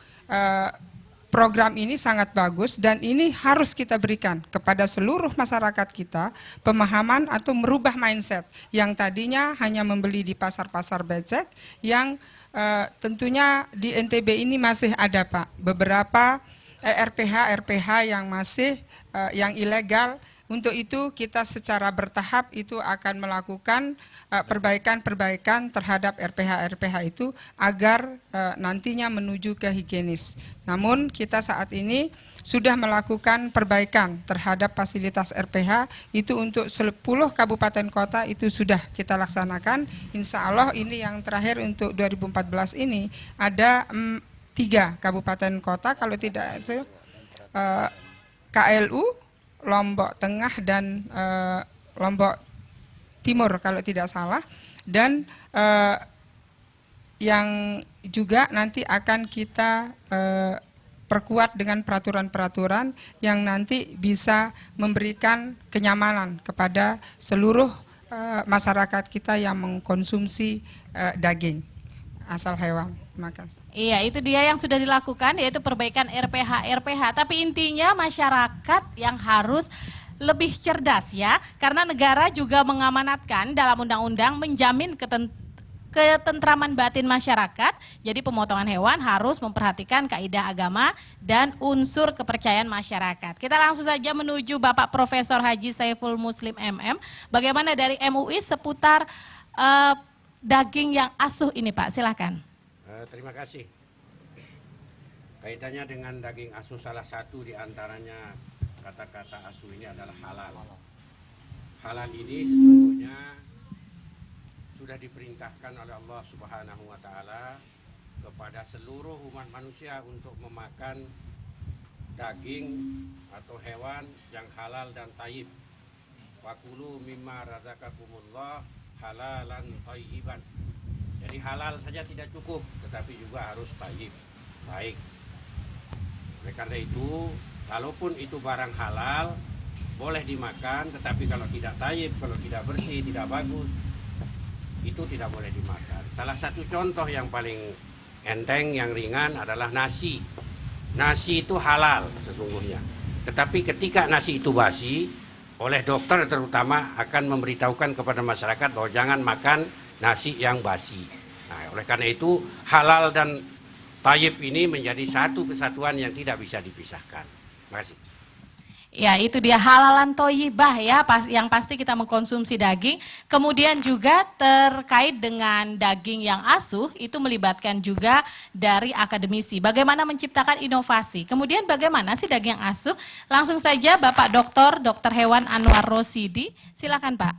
program ini sangat bagus dan ini harus kita berikan kepada seluruh masyarakat kita pemahaman atau merubah mindset yang tadinya hanya membeli di pasar-pasar becek yang tentunya di NTB ini masih ada Pak beberapa RPH yang masih yang ilegal. Untuk itu kita secara bertahap itu akan melakukan perbaikan-perbaikan terhadap RPH itu agar nantinya menuju ke higienis. Namun kita saat ini sudah melakukan perbaikan terhadap fasilitas RPH itu untuk 10 kabupaten kota itu sudah kita laksanakan. Insya Allah ini yang terakhir untuk 2014 ini ada 3 kabupaten kota kalau tidak KLU, Lombok Tengah dan Lombok Timur kalau tidak salah, dan yang juga nanti akan kita perkuat dengan peraturan-peraturan yang nanti bisa memberikan kenyamanan kepada seluruh masyarakat kita yang mengkonsumsi daging asal hewan. Terima kasih. Iya, itu dia yang sudah dilakukan, yaitu perbaikan RPH. Tapi intinya masyarakat yang harus lebih cerdas ya, karena negara juga mengamanatkan dalam undang-undang menjamin ketentraman batin masyarakat. Jadi pemotongan hewan harus memperhatikan kaidah agama dan unsur kepercayaan masyarakat. Kita langsung saja menuju Bapak Profesor Haji Saiful Muslim MM. Bagaimana dari MUI seputar daging yang asuh ini Pak, silakan. Terima kasih. Kaitannya dengan daging asuh, salah satu diantaranya kata-kata asuh ini adalah halal. Halal ini sesungguhnya sudah diperintahkan oleh Allah Subhanahu wa Ta'ala kepada seluruh umat manusia untuk memakan daging atau hewan yang halal dan thayyib. Fakulu mimma razaqakumullah halalan thayyiban. Jadi halal saja tidak cukup, tetapi juga harus thayyib, baik. Oleh karena itu, kalaupun itu barang halal, boleh dimakan, tetapi kalau tidak thayyib, kalau tidak bersih, tidak bagus, itu tidak boleh dimakan. Salah satu contoh yang paling enteng, yang ringan adalah nasi. Nasi itu halal sesungguhnya. Tetapi ketika nasi itu basi, oleh dokter terutama akan memberitahukan kepada masyarakat bahwa jangan makan nasi yang basi. Nah, oleh karena itu halal dan thayyib ini menjadi satu kesatuan yang tidak bisa dipisahkan. Terima kasih. Ya, itu dia halalan thayyibah ya, yang pasti kita mengkonsumsi daging. Kemudian juga terkait dengan daging yang asuh, itu melibatkan juga dari akademisi. Bagaimana menciptakan inovasi. Kemudian bagaimana sih daging yang asuh? Langsung saja Bapak Dr. Hewan Anwar Rosidi, silakan Pak.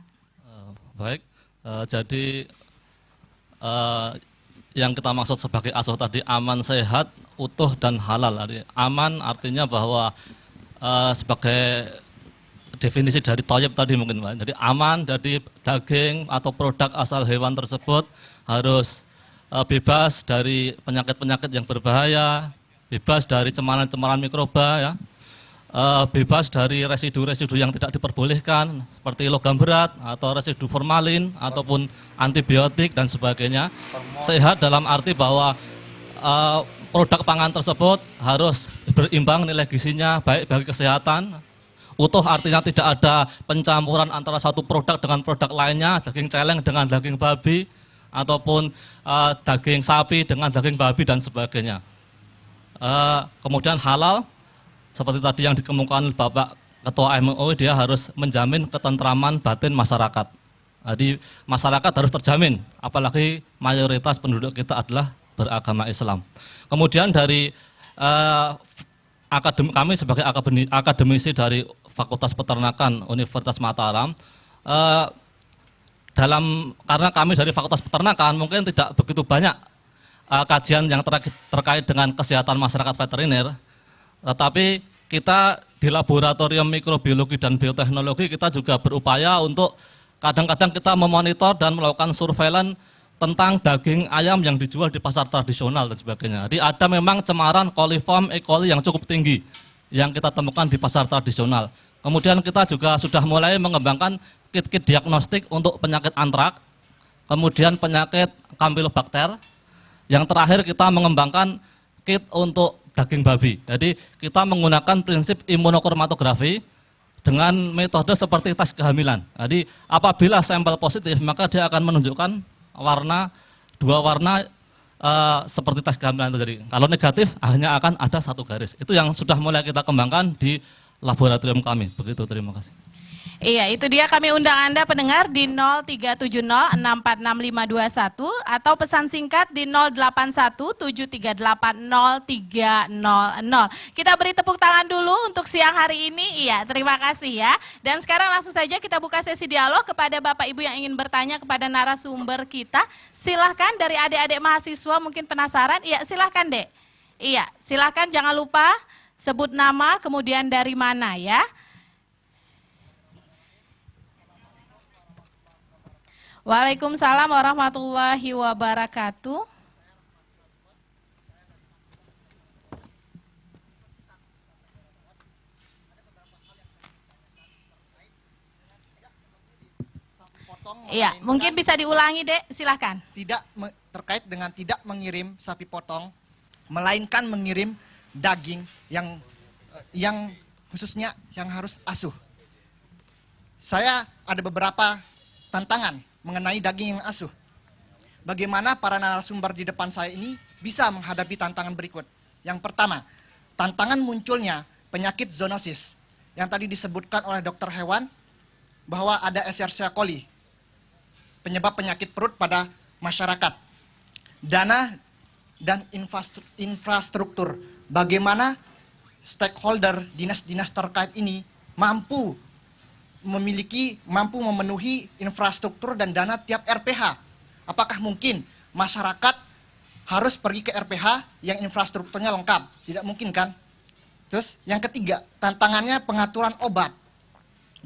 Baik, jadi yang kita maksud sebagai asuh tadi aman, sehat, utuh, dan halal. Aman artinya bahwa sebagai definisi dari thayyib tadi mungkin Pak. Jadi aman dari daging atau produk asal hewan tersebut harus bebas dari penyakit-penyakit yang berbahaya, bebas dari cemaran-cemaran mikroba ya. Bebas dari residu-residu yang tidak diperbolehkan seperti logam berat atau residu formalin ataupun antibiotik dan sebagainya. Sehat dalam arti bahwa produk pangan tersebut harus berimbang nilai gizinya, baik bagi kesehatan. Utuh artinya tidak ada pencampuran antara satu produk dengan produk lainnya, daging celeng dengan daging babi ataupun daging sapi dengan daging babi dan sebagainya. Kemudian halal, seperti tadi yang dikemukakan Bapak Ketua MUI, dia harus menjamin ketentraman batin masyarakat. Jadi masyarakat harus terjamin, apalagi mayoritas penduduk kita adalah beragama Islam. Kemudian dari kami sebagai akademisi dari Fakultas Peternakan Universitas Mataram, karena kami dari Fakultas Peternakan mungkin tidak begitu banyak kajian yang terkait dengan kesehatan masyarakat veteriner. Tetapi kita di laboratorium mikrobiologi dan bioteknologi kita juga berupaya untuk kadang-kadang kita memonitor dan melakukan surveillance tentang daging ayam yang dijual di pasar tradisional dan sebagainya. Jadi ada memang cemaran coliform E. coli yang cukup tinggi yang kita temukan di pasar tradisional. Kemudian kita juga sudah mulai mengembangkan kit-kit diagnostik untuk penyakit antrak kemudian penyakit Campylobacter. Yang terakhir kita mengembangkan kit untuk daging babi. Jadi kita menggunakan prinsip imunokromatografi dengan metode seperti tes kehamilan. Jadi apabila sampel positif maka dia akan menunjukkan dua warna seperti tes kehamilan itu. Jadi kalau negatif hanya akan ada satu garis. Itu yang sudah mulai kita kembangkan di laboratorium kami. Begitu, terima kasih. Iya, itu dia, kami undang Anda pendengar di 0370646521 atau pesan singkat di 0817380300. Kita beri tepuk tangan dulu untuk siang hari ini. Iya, terima kasih ya. Dan sekarang langsung saja kita buka sesi dialog kepada Bapak Ibu yang ingin bertanya kepada narasumber kita. Silahkan dari adik-adik mahasiswa mungkin penasaran. Iya, silahkan Dek. Iya, silahkan jangan lupa sebut nama kemudian dari mana ya. Waalaikumsalam warahmatullahi wabarakatuh. Iya, mungkin bisa diulangi, Dek, silahkan. Terkait dengan tidak mengirim sapi potong, melainkan mengirim daging yang khususnya yang harus asuh. Saya ada beberapa tantangan mengenai daging yang asuh. Bagaimana para narasumber di depan saya ini bisa menghadapi tantangan berikut. Yang pertama, tantangan munculnya penyakit zoonosis yang tadi disebutkan oleh dokter hewan bahwa ada Escherichia coli, penyebab penyakit perut pada masyarakat. Dana dan infrastruktur, bagaimana stakeholder dinas-dinas terkait ini mampu memenuhi infrastruktur dan dana tiap RPH. Apakah mungkin masyarakat harus pergi ke RPH yang infrastrukturnya lengkap? Tidak mungkin kan? Terus yang ketiga, tantangannya pengaturan obat.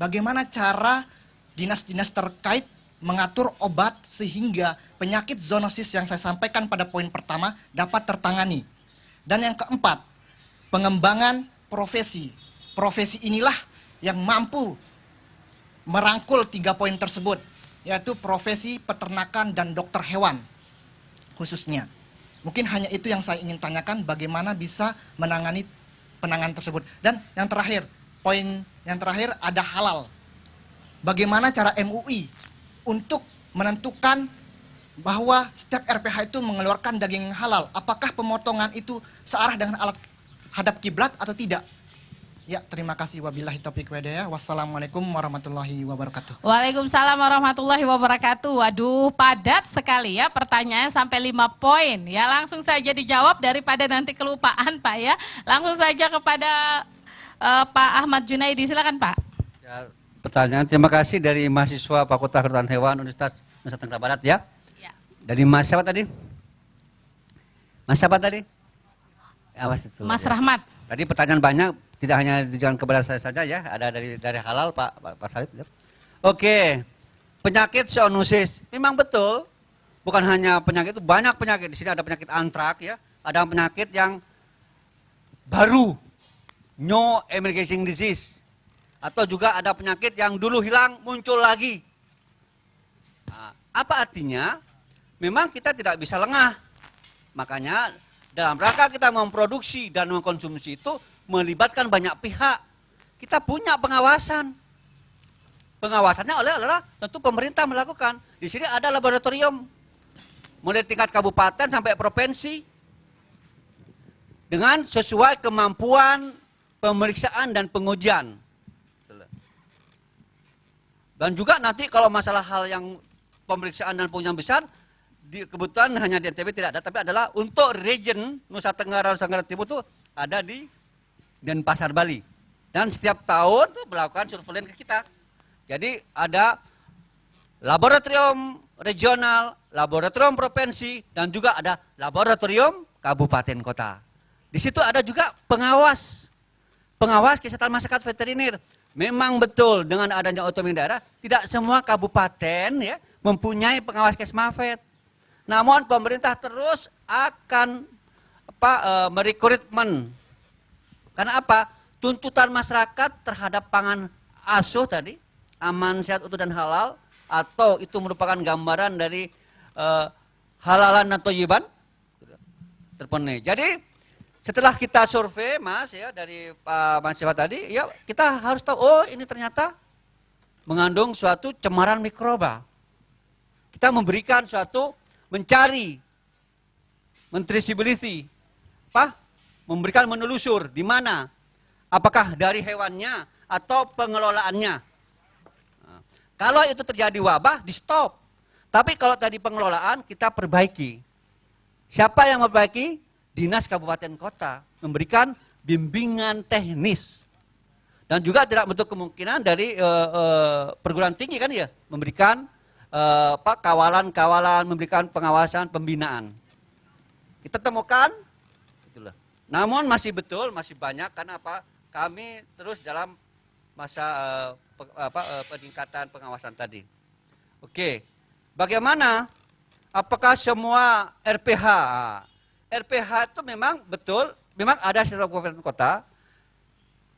Bagaimana cara dinas-dinas terkait mengatur obat sehingga penyakit zoonosis yang saya sampaikan pada poin pertama dapat tertangani. Dan yang keempat, pengembangan profesi. Profesi inilah yang mampu merangkul 3 poin tersebut, yaitu profesi peternakan dan dokter hewan khususnya. Mungkin hanya itu yang saya ingin tanyakan, bagaimana bisa menangani penanganan tersebut. Dan yang terakhir, poin yang terakhir ada halal. Bagaimana cara MUI untuk menentukan bahwa setiap RPH itu mengeluarkan daging yang halal? Apakah pemotongan itu searah dengan alat hadap kiblat atau tidak? Ya, terima kasih. Wabillahi taufiq wa hidayah. Wassalamualaikum warahmatullahi wabarakatuh. Waalaikumsalam warahmatullahi wabarakatuh. Waduh, padat sekali ya pertanyaannya sampai 5 poin. Ya, langsung saja dijawab daripada nanti kelupaan, Pak ya. Langsung saja kepada Pak Ahmad Junaidi, silakan Pak. Ya, pertanyaan, terima kasih dari mahasiswa Fakultas Kedokteran Hewan Universitas Nusa Tenggara Barat ya. Ya. Dari Mas siapa tadi? Mas siapa tadi? Awas itu. Mas ya. Rahmat. Tadi pertanyaan banyak, tidak hanya ditujukan kepada saya saja ya, ada dari halal Pak Sarip. Ya. Oke, penyakit zoonosis, memang betul, bukan hanya penyakit itu, banyak penyakit. Di sini ada penyakit antrak ya, ada penyakit yang baru, new emerging disease, atau juga ada penyakit yang dulu hilang muncul lagi. Nah, apa artinya? Memang kita tidak bisa lengah, makanya dalam rangka kita memproduksi dan mengkonsumsi itu melibatkan banyak pihak. Kita punya pengawasan. Pengawasannya adalah tentu pemerintah melakukan. Di sini ada laboratorium mulai tingkat kabupaten sampai provinsi dengan sesuai kemampuan pemeriksaan dan pengujian. Dan juga nanti kalau masalah hal yang pemeriksaan dan pengujian besar, kebetulan hanya di NTB tidak ada, tapi adalah untuk region Nusa Tenggara Timur itu ada di Denpasar, Bali. Dan setiap tahun itu melakukan surveillance ke kita. Jadi ada laboratorium regional, laboratorium provinsi, dan juga ada laboratorium kabupaten kota. Di situ ada juga pengawas kesehatan masyarakat veteriner. Memang betul dengan adanya otonomi daerah, tidak semua kabupaten ya mempunyai pengawas Kesmafet. Namun pemerintah terus akan merekrutmen. Karena apa? Tuntutan masyarakat terhadap pangan asuh tadi, aman, sehat, utuh dan halal, atau itu merupakan gambaran dari halalan dan thayyiban terpenuhi. Jadi setelah kita survei Mas ya dari Pak Mas Syifat tadi, ya kita harus tahu oh ini ternyata mengandung suatu cemaran mikroba. Kita memberikan suatu mencari traceability, memberikan menelusur di mana, apakah dari hewannya atau pengelolaannya. Nah, kalau itu terjadi wabah, di stop. Tapi kalau tadi pengelolaan, kita perbaiki. Siapa yang memperbaiki? Dinas Kabupaten Kota memberikan bimbingan teknis. Dan juga tidak bentuk kemungkinan dari perguruan tinggi kan ya, memberikan kawalan-kawalan, memberikan pengawasan, pembinaan. Kita temukan, itulah. Namun masih betul, masih banyak karena apa? Kami terus dalam masa peningkatan pengawasan tadi. Oke, bagaimana? Apakah semua RPH? RPH itu memang betul, memang ada setiap kabupaten kota.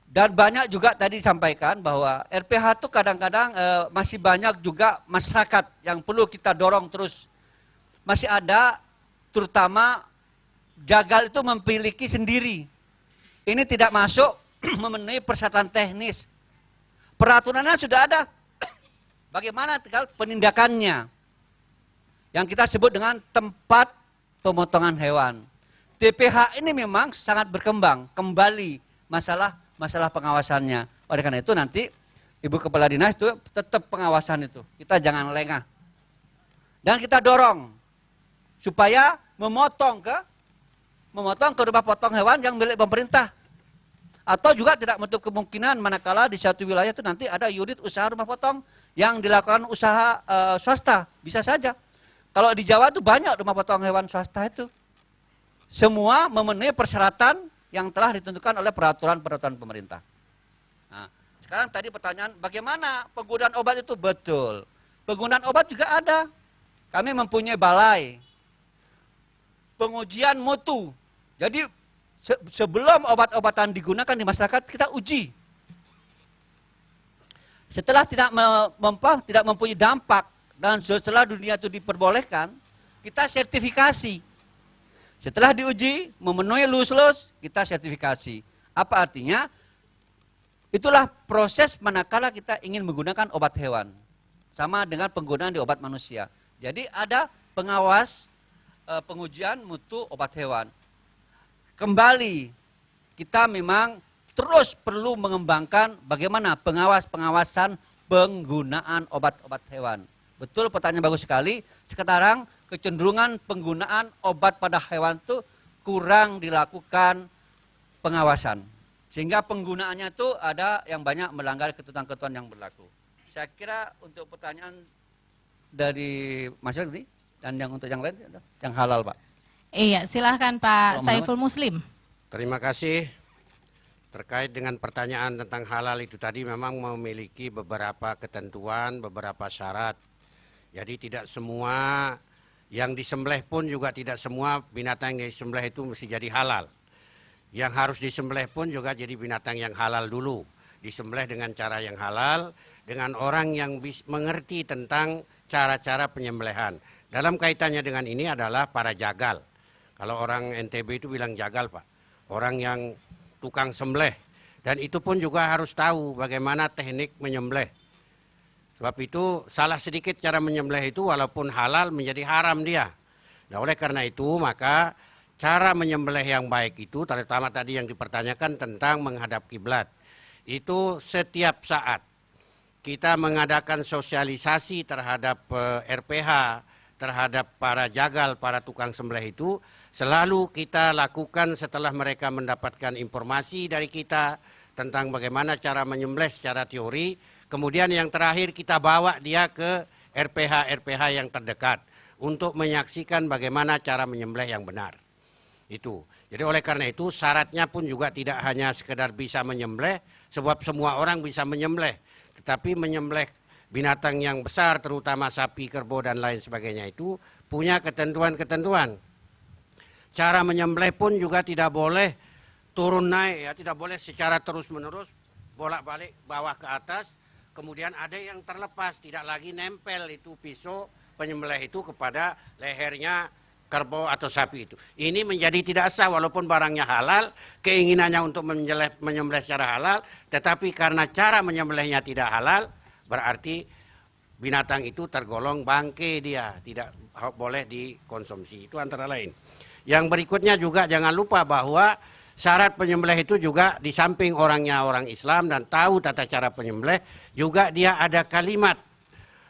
Dan banyak juga tadi disampaikan bahwa RPH itu kadang-kadang masih banyak juga masyarakat yang perlu kita dorong terus. Masih ada, terutama jagal itu memiliki sendiri. Ini tidak masuk memenuhi persyaratan teknis. Peraturannya sudah ada. Bagaimana tinggal penindakannya? Yang kita sebut dengan tempat pemotongan hewan. TPH ini memang sangat berkembang. Kembali masalah pengawasannya. Oleh karena itu nanti Ibu Kepala Dinas itu tetap pengawasan itu. Kita jangan lengah. Dan kita dorong supaya memotong ke rumah potong hewan yang milik pemerintah. Atau juga tidak menutup kemungkinan manakala di satu wilayah itu nanti ada unit usaha rumah potong yang dilakukan usaha swasta. Bisa saja. Kalau di Jawa itu banyak rumah potong hewan swasta itu. Semua memenuhi persyaratan yang telah ditentukan oleh peraturan-peraturan pemerintah. Nah, sekarang tadi pertanyaan bagaimana penggunaan obat itu? Betul. Penggunaan obat juga ada. Kami mempunyai balai pengujian mutu. Jadi sebelum obat-obatan digunakan di masyarakat kita uji. Setelah tidak mempunyai dampak dan setelah dunia itu diperbolehkan, kita sertifikasi. Setelah diuji, memenuhi lulus, kita sertifikasi. Apa artinya? Itulah proses manakala kita ingin menggunakan obat hewan. Sama dengan penggunaan di obat manusia. Jadi ada pengawas pengujian mutu obat hewan. Kembali, kita memang terus perlu mengembangkan bagaimana pengawasan penggunaan obat-obat hewan. Betul, pertanyaan bagus sekali. Sekarang kecenderungan penggunaan obat pada hewan itu kurang dilakukan pengawasan. Sehingga penggunaannya itu ada yang banyak melanggar ketentuan-ketentuan yang berlaku. Saya kira untuk pertanyaan dari Mas Yodi dan yang untuk yang lain, yang halal Pak. Iya, silahkan Pak Saiful Muslim. Terima kasih. Terkait dengan pertanyaan tentang halal itu tadi memang memiliki beberapa ketentuan, beberapa syarat. Jadi tidak semua yang disembelih pun juga tidak semua binatang yang disembelih itu mesti jadi halal. Yang harus disembelih pun juga jadi binatang yang halal dulu. Disembelih dengan cara yang halal, dengan orang yang mengerti tentang cara-cara penyembelihan. Dalam kaitannya dengan ini adalah para jagal. Kalau orang NTB itu bilang jagal Pak, orang yang tukang sembelih. Dan itu pun juga harus tahu bagaimana teknik menyembelih. Sebab itu salah sedikit cara menyembelih itu walaupun halal menjadi haram dia. Nah oleh karena itu maka cara menyembelih yang baik itu, terutama tadi yang dipertanyakan tentang menghadap kiblat. Itu setiap saat kita mengadakan sosialisasi terhadap RPH, terhadap para jagal, para tukang sembelih itu, selalu kita lakukan setelah mereka mendapatkan informasi dari kita tentang bagaimana cara menyembelih secara teori. Kemudian yang terakhir kita bawa dia ke RPH-RPH yang terdekat untuk menyaksikan bagaimana cara menyembelih yang benar. Itu. Jadi oleh karena itu syaratnya pun juga tidak hanya sekedar bisa menyembelih, sebab semua orang bisa menyembelih. Tetapi menyembelih binatang yang besar, terutama sapi, kerbau, dan lain sebagainya itu punya ketentuan-ketentuan. Cara menyembelih pun juga tidak boleh turun naik, ya, tidak boleh secara terus-menerus bolak-balik bawah ke atas. kemudian ada yang terlepas, tidak lagi nempel itu pisau penyembelih itu kepada lehernya kerbau atau sapi itu. Ini menjadi tidak sah walaupun barangnya halal, keinginannya untuk menyembelih secara halal, tetapi karena cara menyembelihnya tidak halal, berarti binatang itu tergolong bangke dia, tidak boleh dikonsumsi. Itu antara lain. Yang berikutnya juga jangan lupa bahwa syarat penyembelih itu juga di samping orangnya orang Islam dan tahu tata cara penyembelih, juga dia ada kalimat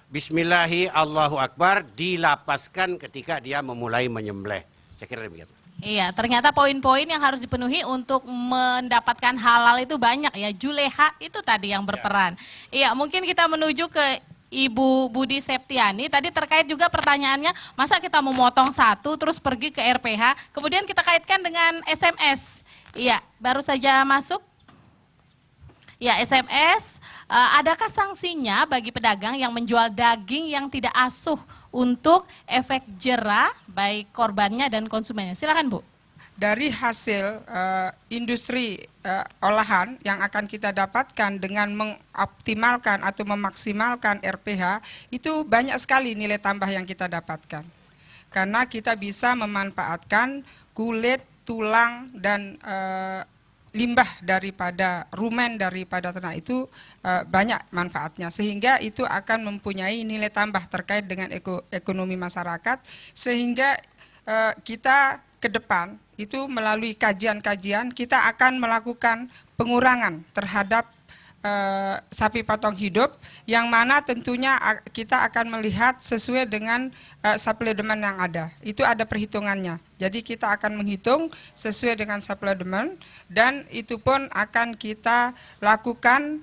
Bismillahi Allahu Akbar dilapaskan ketika dia memulai menyembelih. Saya kira demikian. Iya, ternyata poin-poin yang harus dipenuhi untuk mendapatkan halal itu banyak ya. Juleha itu tadi yang berperan. Iya, mungkin kita menuju ke Ibu Budi Septiani. Tadi terkait juga pertanyaannya, masa kita memotong satu terus pergi ke RPH, kemudian kita kaitkan dengan SMS. Iya, baru saja masuk. Ya, SMS. Adakah sanksinya bagi pedagang yang menjual daging yang tidak asuh untuk efek jera baik korbannya dan konsumennya? Silakan Bu. Dari hasil industri olahan yang akan kita dapatkan dengan mengoptimalkan atau memaksimalkan RPH, itu banyak sekali nilai tambah yang kita dapatkan. Karena kita bisa memanfaatkan kulit, tulang, dan limbah daripada rumen daripada ternak itu banyak manfaatnya, sehingga itu akan mempunyai nilai tambah terkait dengan ekonomi masyarakat, sehingga kita ke depan itu melalui kajian-kajian kita akan melakukan pengurangan terhadap sapi potong hidup, yang mana tentunya kita akan melihat sesuai dengan suplemen yang ada. Itu ada perhitungannya. Jadi kita akan menghitung sesuai dengan suplemen, dan itu pun akan kita lakukan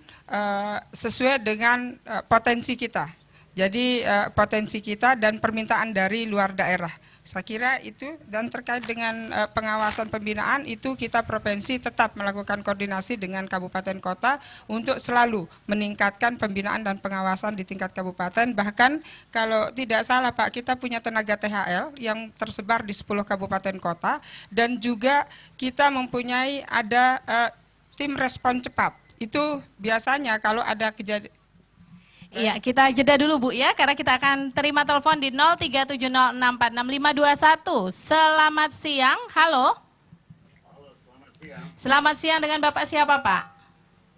sesuai dengan potensi kita. Jadi potensi kita dan permintaan dari luar daerah. Saya kira itu, dan terkait dengan pengawasan pembinaan itu kita provinsi tetap melakukan koordinasi dengan kabupaten kota untuk selalu meningkatkan pembinaan dan pengawasan di tingkat kabupaten. Bahkan kalau tidak salah Pak, kita punya tenaga THL yang tersebar di 10 kabupaten kota, dan juga kita mempunyai ada tim respon cepat. Itu biasanya kalau ada kejadian. Iya, kita jeda dulu Bu ya, karena kita akan terima telepon di 0370646521. Selamat siang, halo. Selamat siang, dengan Bapak siapa Pak?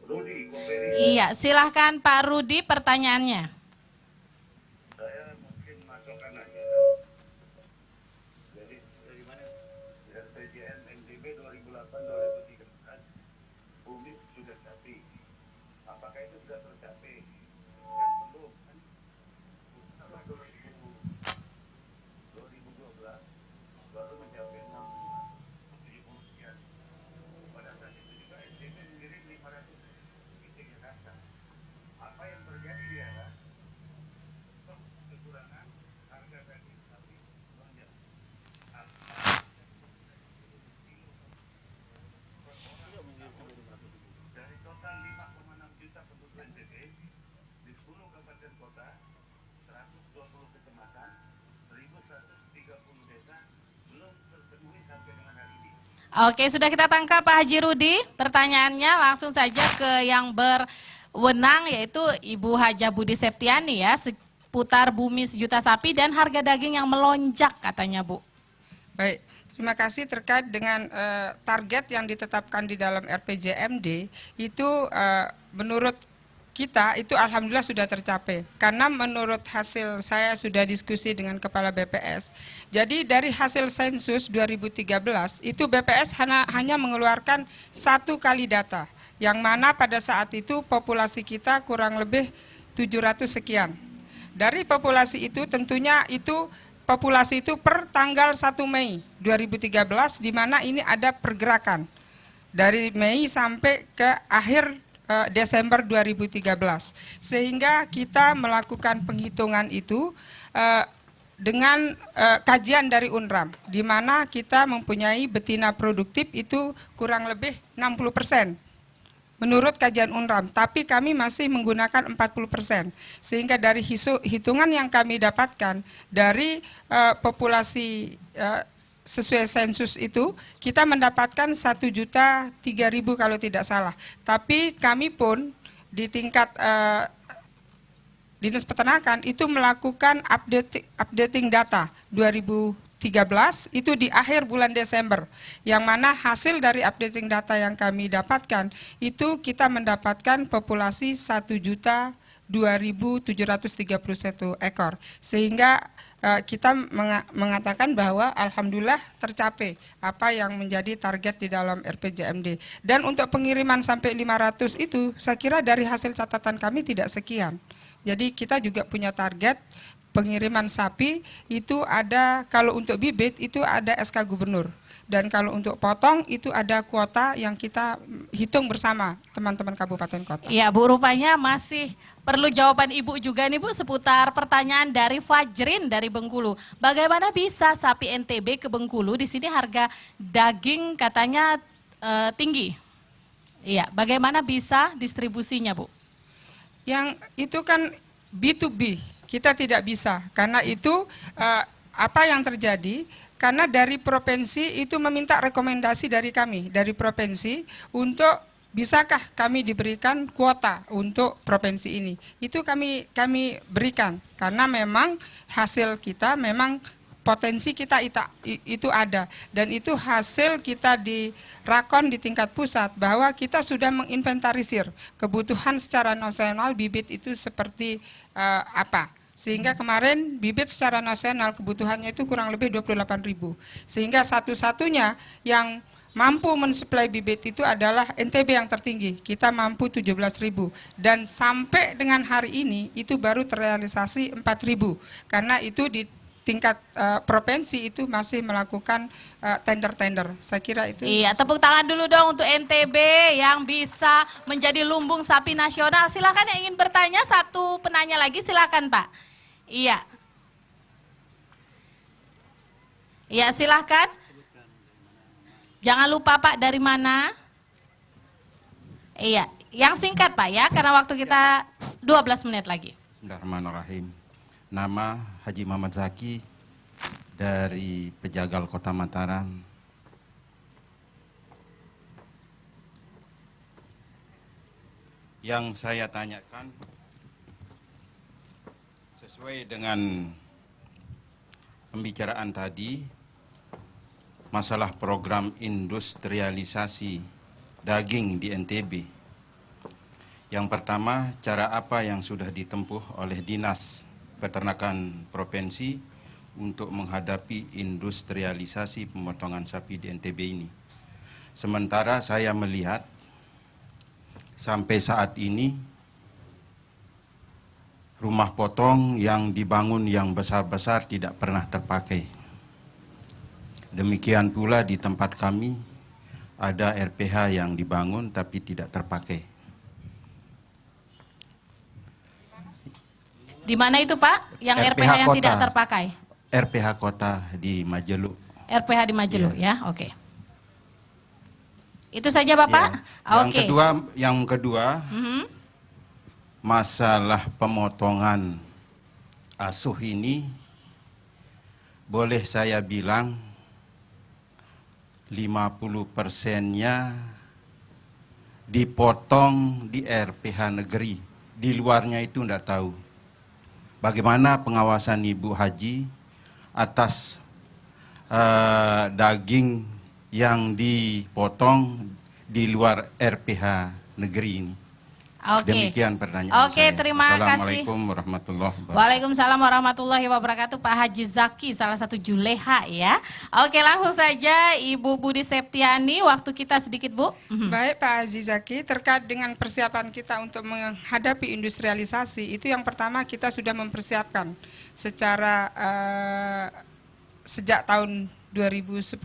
Rudi. Iya, silahkan Pak Rudi pertanyaannya. Saya mungkin masukkan aja. Jadi dari mana? RPJM NTB 2008-2013, bumi sudah capai. Apakah itu sudah tercapai? Kan belum. Kan 2012 baru mencapai 70 sekian. Pada saat itu juga NTB mengirim 500 ke Jakarta. Apa yang terjadi di sana? Kekurangan harga daging sapi melonjak. Dari total 5,6 juta penduduk NTB di 10 kabupaten kota, 120 kecamatan, 1.130 desa belum terpenuhi sampai dengan hari ini. Oke, sudah kita tangkap Pak Haji Rudi. Pertanyaannya langsung saja ke yang berwenang, yaitu Ibu Haja Budi Septiani ya, seputar bumi sejuta sapi dan harga daging yang melonjak katanya Bu. Baik, terima kasih. Terkait dengan target yang ditetapkan di dalam RPJMD itu menurut kita itu alhamdulillah sudah tercapai. Karena menurut hasil saya sudah diskusi dengan Kepala BPS. Jadi dari hasil sensus 2013 itu BPS hanya mengeluarkan 1 kali data, yang mana pada saat itu populasi kita kurang lebih 700 sekian. Dari populasi itu tentunya itu populasi itu per tanggal 1 Mei 2013, di mana ini ada pergerakan dari Mei sampai ke akhir Desember 2013, sehingga kita melakukan penghitungan itu dengan kajian dari UNRAM, di mana kita mempunyai betina produktif itu kurang lebih 60%. Menurut kajian UNRAM, tapi kami masih menggunakan 40%. Sehingga dari hitungan yang kami dapatkan dari populasi sesuai sensus itu, kita mendapatkan 1.003.000 kalau tidak salah. Tapi kami pun di tingkat Dinas Peternakan itu melakukan updating data 2013 itu di akhir bulan Desember, yang mana hasil dari updating data yang kami dapatkan itu kita mendapatkan populasi 1.2.731 ekor, sehingga kita mengatakan bahwa alhamdulillah tercapai apa yang menjadi target di dalam RPJMD. Dan untuk pengiriman sampai 500 itu saya kira dari hasil catatan kami tidak sekian. Jadi kita juga punya target pengiriman sapi itu ada, kalau untuk bibit itu ada SK Gubernur. Dan kalau untuk potong itu ada kuota yang kita hitung bersama teman-teman kabupaten kota. Iya Bu, rupanya masih perlu jawaban Ibu juga nih Bu seputar pertanyaan dari Fajrin dari Bengkulu. Bagaimana bisa sapi NTB ke Bengkulu, di sini harga daging katanya tinggi. Iya, bagaimana bisa distribusinya Bu? Yang itu kan B2B, kita tidak bisa karena itu apa yang terjadi. Karena dari provinsi itu meminta rekomendasi dari kami, dari provinsi untuk bisakah kami diberikan kuota untuk provinsi ini. Itu kami berikan karena memang hasil kita memang potensi kita itu ada, dan itu hasil kita di Rakon di tingkat pusat bahwa kita sudah menginventarisir kebutuhan secara nasional bibit itu seperti apa. Sehingga kemarin bibit secara nasional kebutuhannya itu kurang lebih 28.000. Sehingga satu-satunya yang mampu mensuplai bibit itu adalah NTB yang tertinggi. Kita mampu 17.000. Dan sampai dengan hari ini itu baru terrealisasi 4.000. Karena itu di tingkat provinsi itu masih melakukan tender-tender. Saya kira itu. Iya, tepuk tangan dulu dong untuk NTB yang bisa menjadi lumbung sapi nasional. Silakan yang ingin bertanya, satu penanya lagi silakan Pak. Iya. Iya, silahkan. Jangan lupa Pak dari mana. Iya, yang singkat Pak ya, karena waktu kita 12 menit lagi. Bismillahirrahmanirrahim. Nama Haji Muhammad Zaki dari Pejagal Kota Mataram. Yang saya tanyakan sesuai dengan pembicaraan tadi, masalah program industrialisasi daging di NTB. Yang pertama, cara apa yang sudah ditempuh oleh Dinas Peternakan Provinsi untuk menghadapi industrialisasi pemotongan sapi di NTB ini. Sementara saya melihat sampai saat ini rumah potong yang dibangun yang besar-besar tidak pernah terpakai. Demikian pula di tempat kami ada RPH yang dibangun tapi tidak terpakai. Di mana itu Pak? Yang RPH yang tidak terpakai? RPH Kota di Majelu. RPH di Majelu ya, oke. Itu saja Bapak? Ya. Oke. Yang kedua, masalah pemotongan asuh ini boleh saya bilang 50%-nya dipotong di RPH negeri, di luarnya itu enggak tahu. Bagaimana pengawasan Ibu Haji atas daging yang dipotong di luar RPH negeri ini? Oke. Demikian pertanyaan saya. Terima kasih. Assalamualaikum warahmatullahi wabarakatuh. Waalaikumsalam warahmatullahi wabarakatuh, Pak Haji Zaki, salah satu juleha ya. Oke, langsung saja Ibu Budi Septiani, waktu kita sedikit Bu. Baik Pak Haji Zaki, terkait dengan persiapan kita untuk menghadapi industrialisasi, itu yang pertama kita sudah mempersiapkan secara sejak tahun 2010,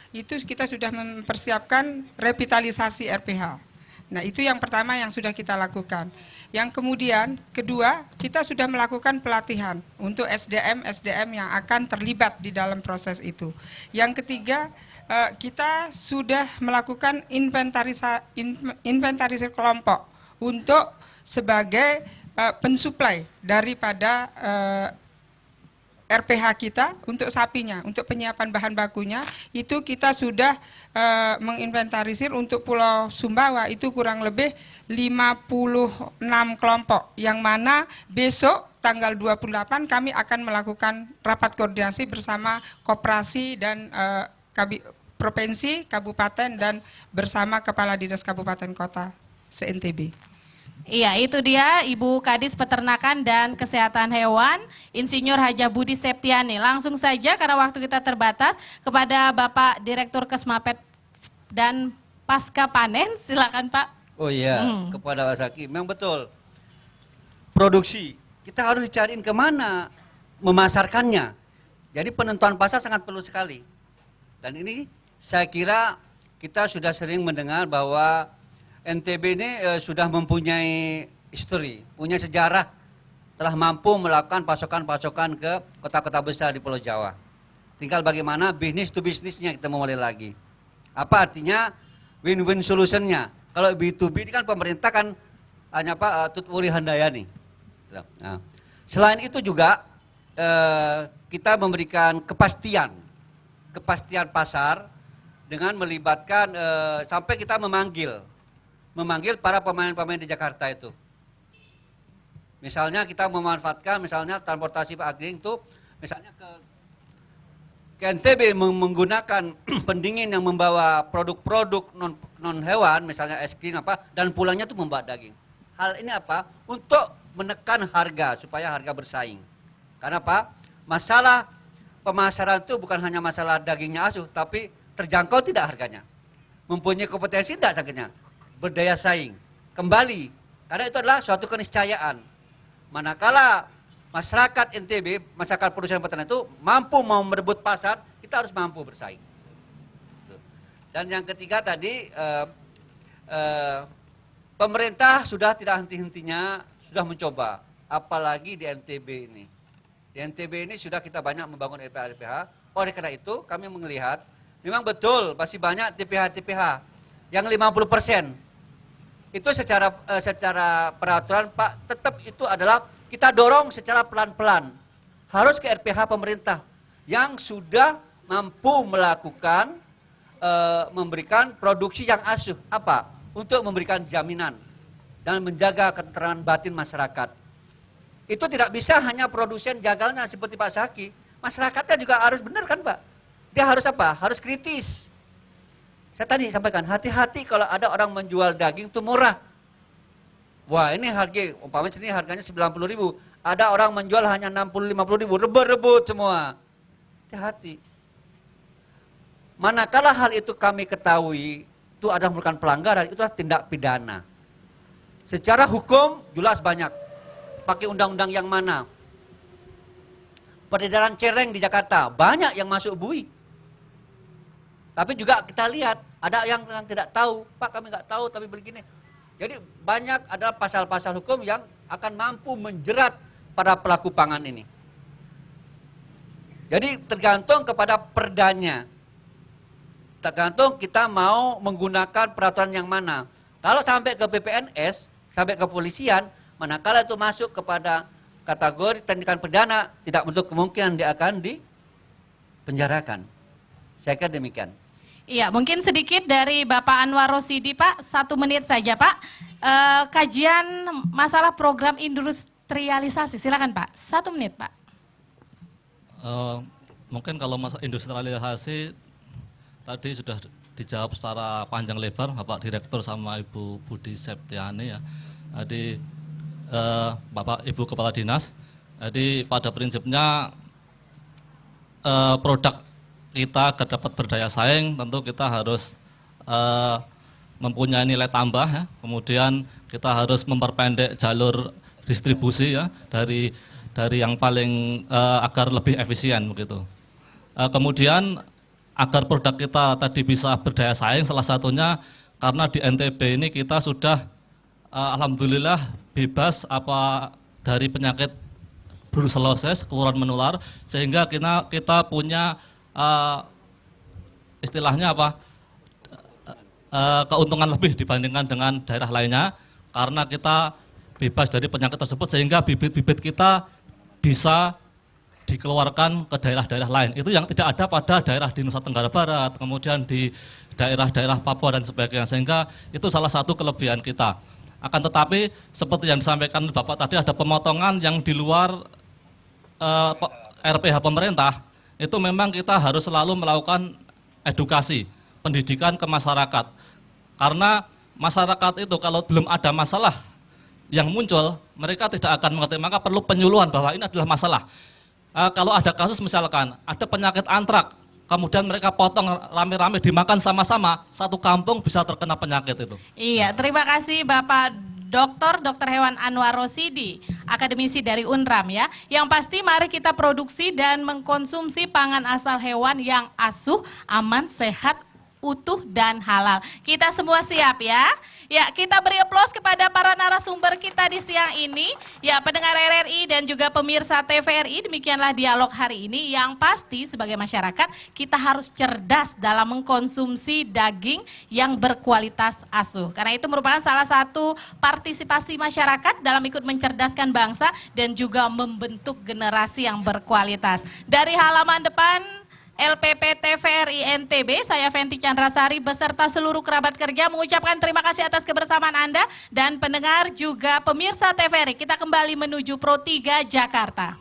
itu kita sudah mempersiapkan revitalisasi RPH. Nah, itu yang pertama yang sudah kita lakukan. Yang kemudian, kedua, kita sudah melakukan pelatihan untuk SDM yang akan terlibat di dalam proses itu. Yang ketiga, kita sudah melakukan inventarisasi kelompok untuk sebagai pensuplai daripada RPH kita untuk sapinya, untuk penyiapan bahan bakunya itu kita sudah menginventarisir untuk Pulau Sumbawa itu kurang lebih 56 kelompok, yang mana besok tanggal 28 kami akan melakukan rapat koordinasi bersama koperasi dan provinsi, kabupaten, dan bersama Kepala Dinas Kabupaten Kota se-NTB. Iya, itu dia Ibu Kadis Peternakan dan Kesehatan Hewan, Insinyur Haja Budi Septiani. Langsung saja karena waktu kita terbatas kepada Bapak Direktur Kesmapet dan Pasca Panen, silakan Pak. Oh iya, kepada Pak Zaki, memang betul. Produksi, kita harus dicariin kemana memasarkannya. Jadi penentuan pasar sangat perlu sekali. Dan ini saya kira kita sudah sering mendengar bahwa NTB ini sudah mempunyai histori, punya sejarah, telah mampu melakukan pasokan-pasokan ke kota-kota besar di Pulau Jawa. Tinggal bagaimana bisnis to bisnisnya kita memulai lagi. Apa artinya win-win solutionnya? Kalau B2B ini kan pemerintah kan hanya Tutwuli Handayani. Nah, selain itu juga kita memberikan kepastian pasar dengan melibatkan sampai kita memanggil para pemain-pemain di Jakarta itu. Misalnya kita memanfaatkan misalnya transportasi Pak Ageng itu misalnya ke NTB menggunakan pendingin yang membawa produk-produk non hewan, misalnya es krim dan pulangnya itu membawa daging. Hal ini untuk menekan harga supaya harga bersaing. Karena masalah pemasaran itu bukan hanya masalah dagingnya asuh, tapi terjangkau tidak harganya. Mempunyai kompetensi tidak sakitnya. Berdaya saing. Kembali, karena itu adalah suatu keniscayaan. Manakala masyarakat NTB, masyarakat produsen peternak itu mampu mau merebut pasar, kita harus mampu bersaing. Dan yang ketiga tadi, pemerintah sudah tidak henti-hentinya, sudah mencoba. Apalagi di NTB ini. Di NTB ini sudah kita banyak membangun RPH. Oleh karena itu kami melihat, memang betul masih banyak TPH-TPH yang 50%. Itu secara peraturan Pak, tetap itu adalah kita dorong secara pelan-pelan. Harus ke RPH pemerintah yang sudah mampu melakukan, memberikan produksi yang asuh. Untuk memberikan jaminan dan menjaga ketentraman batin masyarakat. Itu tidak bisa hanya produsen gagalnya seperti Pak Zaki. Masyarakatnya juga harus benar kan Pak? Dia harus Harus kritis. Saya tadi sampaikan, hati-hati kalau ada orang menjual daging itu murah. Wah ini umpamanya sini harganya 90.000. Ada orang menjual hanya 60-50.000, rebut-rebut semua. Hati-hati. Manakala hal itu kami ketahui, itu adalah merupakan pelanggaran, itu adalah tindak pidana. Secara hukum jelas banyak. Pakai undang-undang yang mana? Peredaran cereng di Jakarta, banyak yang masuk bui. Tapi juga kita lihat, ada yang tidak tahu, Pak kami nggak tahu tapi begini. Jadi banyak adalah pasal-pasal hukum yang akan mampu menjerat para pelaku pangan ini. Jadi tergantung kepada perdanya. Tergantung kita mau menggunakan peraturan yang mana. Kalau sampai ke PPNS, sampai ke kepolisian, manakala itu masuk kepada kategori tindakan pidana, tidak menutup kemungkinan dia akan dipenjarakan. Saya kira demikian. Iya, mungkin sedikit dari Bapak Anwar Rosidi, Pak, 1 menit saja, Pak. Kajian masalah program industrialisasi, silakan Pak, 1 menit, Pak. Mungkin kalau masalah industrialisasi tadi sudah dijawab secara panjang lebar Bapak Direktur sama Ibu Budi Septiani ya. Jadi Bapak Ibu Kepala Dinas. Jadi pada prinsipnya produk kita agar dapat berdaya saing tentu kita harus mempunyai nilai tambah ya. Kemudian kita harus memperpendek jalur distribusi ya dari yang paling agar lebih efisien begitu. Kemudian agar produk kita tadi bisa berdaya saing salah satunya karena di NTB ini kita sudah alhamdulillah bebas dari penyakit brucellosis, keluaran menular, sehingga kita punya istilahnya keuntungan lebih dibandingkan dengan daerah lainnya karena kita bebas dari penyakit tersebut sehingga bibit-bibit kita bisa dikeluarkan ke daerah-daerah lain. Itu yang tidak ada pada daerah di Nusa Tenggara Barat, kemudian di daerah-daerah Papua dan sebagainya. Sehingga itu salah satu kelebihan kita. Akan tetapi seperti yang disampaikan Bapak tadi, ada pemotongan yang di luar RPH pemerintah. Itu memang kita harus selalu melakukan edukasi, pendidikan ke masyarakat. Karena masyarakat itu kalau belum ada masalah yang muncul, mereka tidak akan mengerti, maka perlu penyuluhan bahwa ini adalah masalah. Kalau ada kasus misalkan, ada penyakit antrak, kemudian mereka potong rame-rame dimakan sama-sama, satu kampung bisa terkena penyakit itu. Iya, terima kasih Bapak Dr. Hewan Anwar Rosidi, akademisi dari UNRAM ya. Yang pasti mari kita produksi dan mengkonsumsi pangan asal hewan yang asuh, aman, sehat, utuh dan halal. Kita semua siap ya? Ya, kita beri aplaus kepada para narasumber kita di siang ini. Ya, pendengar RRI dan juga pemirsa TVRI, demikianlah dialog hari ini. Yang pasti sebagai masyarakat kita harus cerdas dalam mengkonsumsi daging yang berkualitas asuh. Karena itu merupakan salah satu partisipasi masyarakat dalam ikut mencerdaskan bangsa dan juga membentuk generasi yang berkualitas. Dari halaman depan LPP TVRI NTB, saya Fenty Chandrasari beserta seluruh kerabat kerja mengucapkan terima kasih atas kebersamaan Anda dan pendengar juga pemirsa TVRI. Kita kembali menuju Pro 3 Jakarta.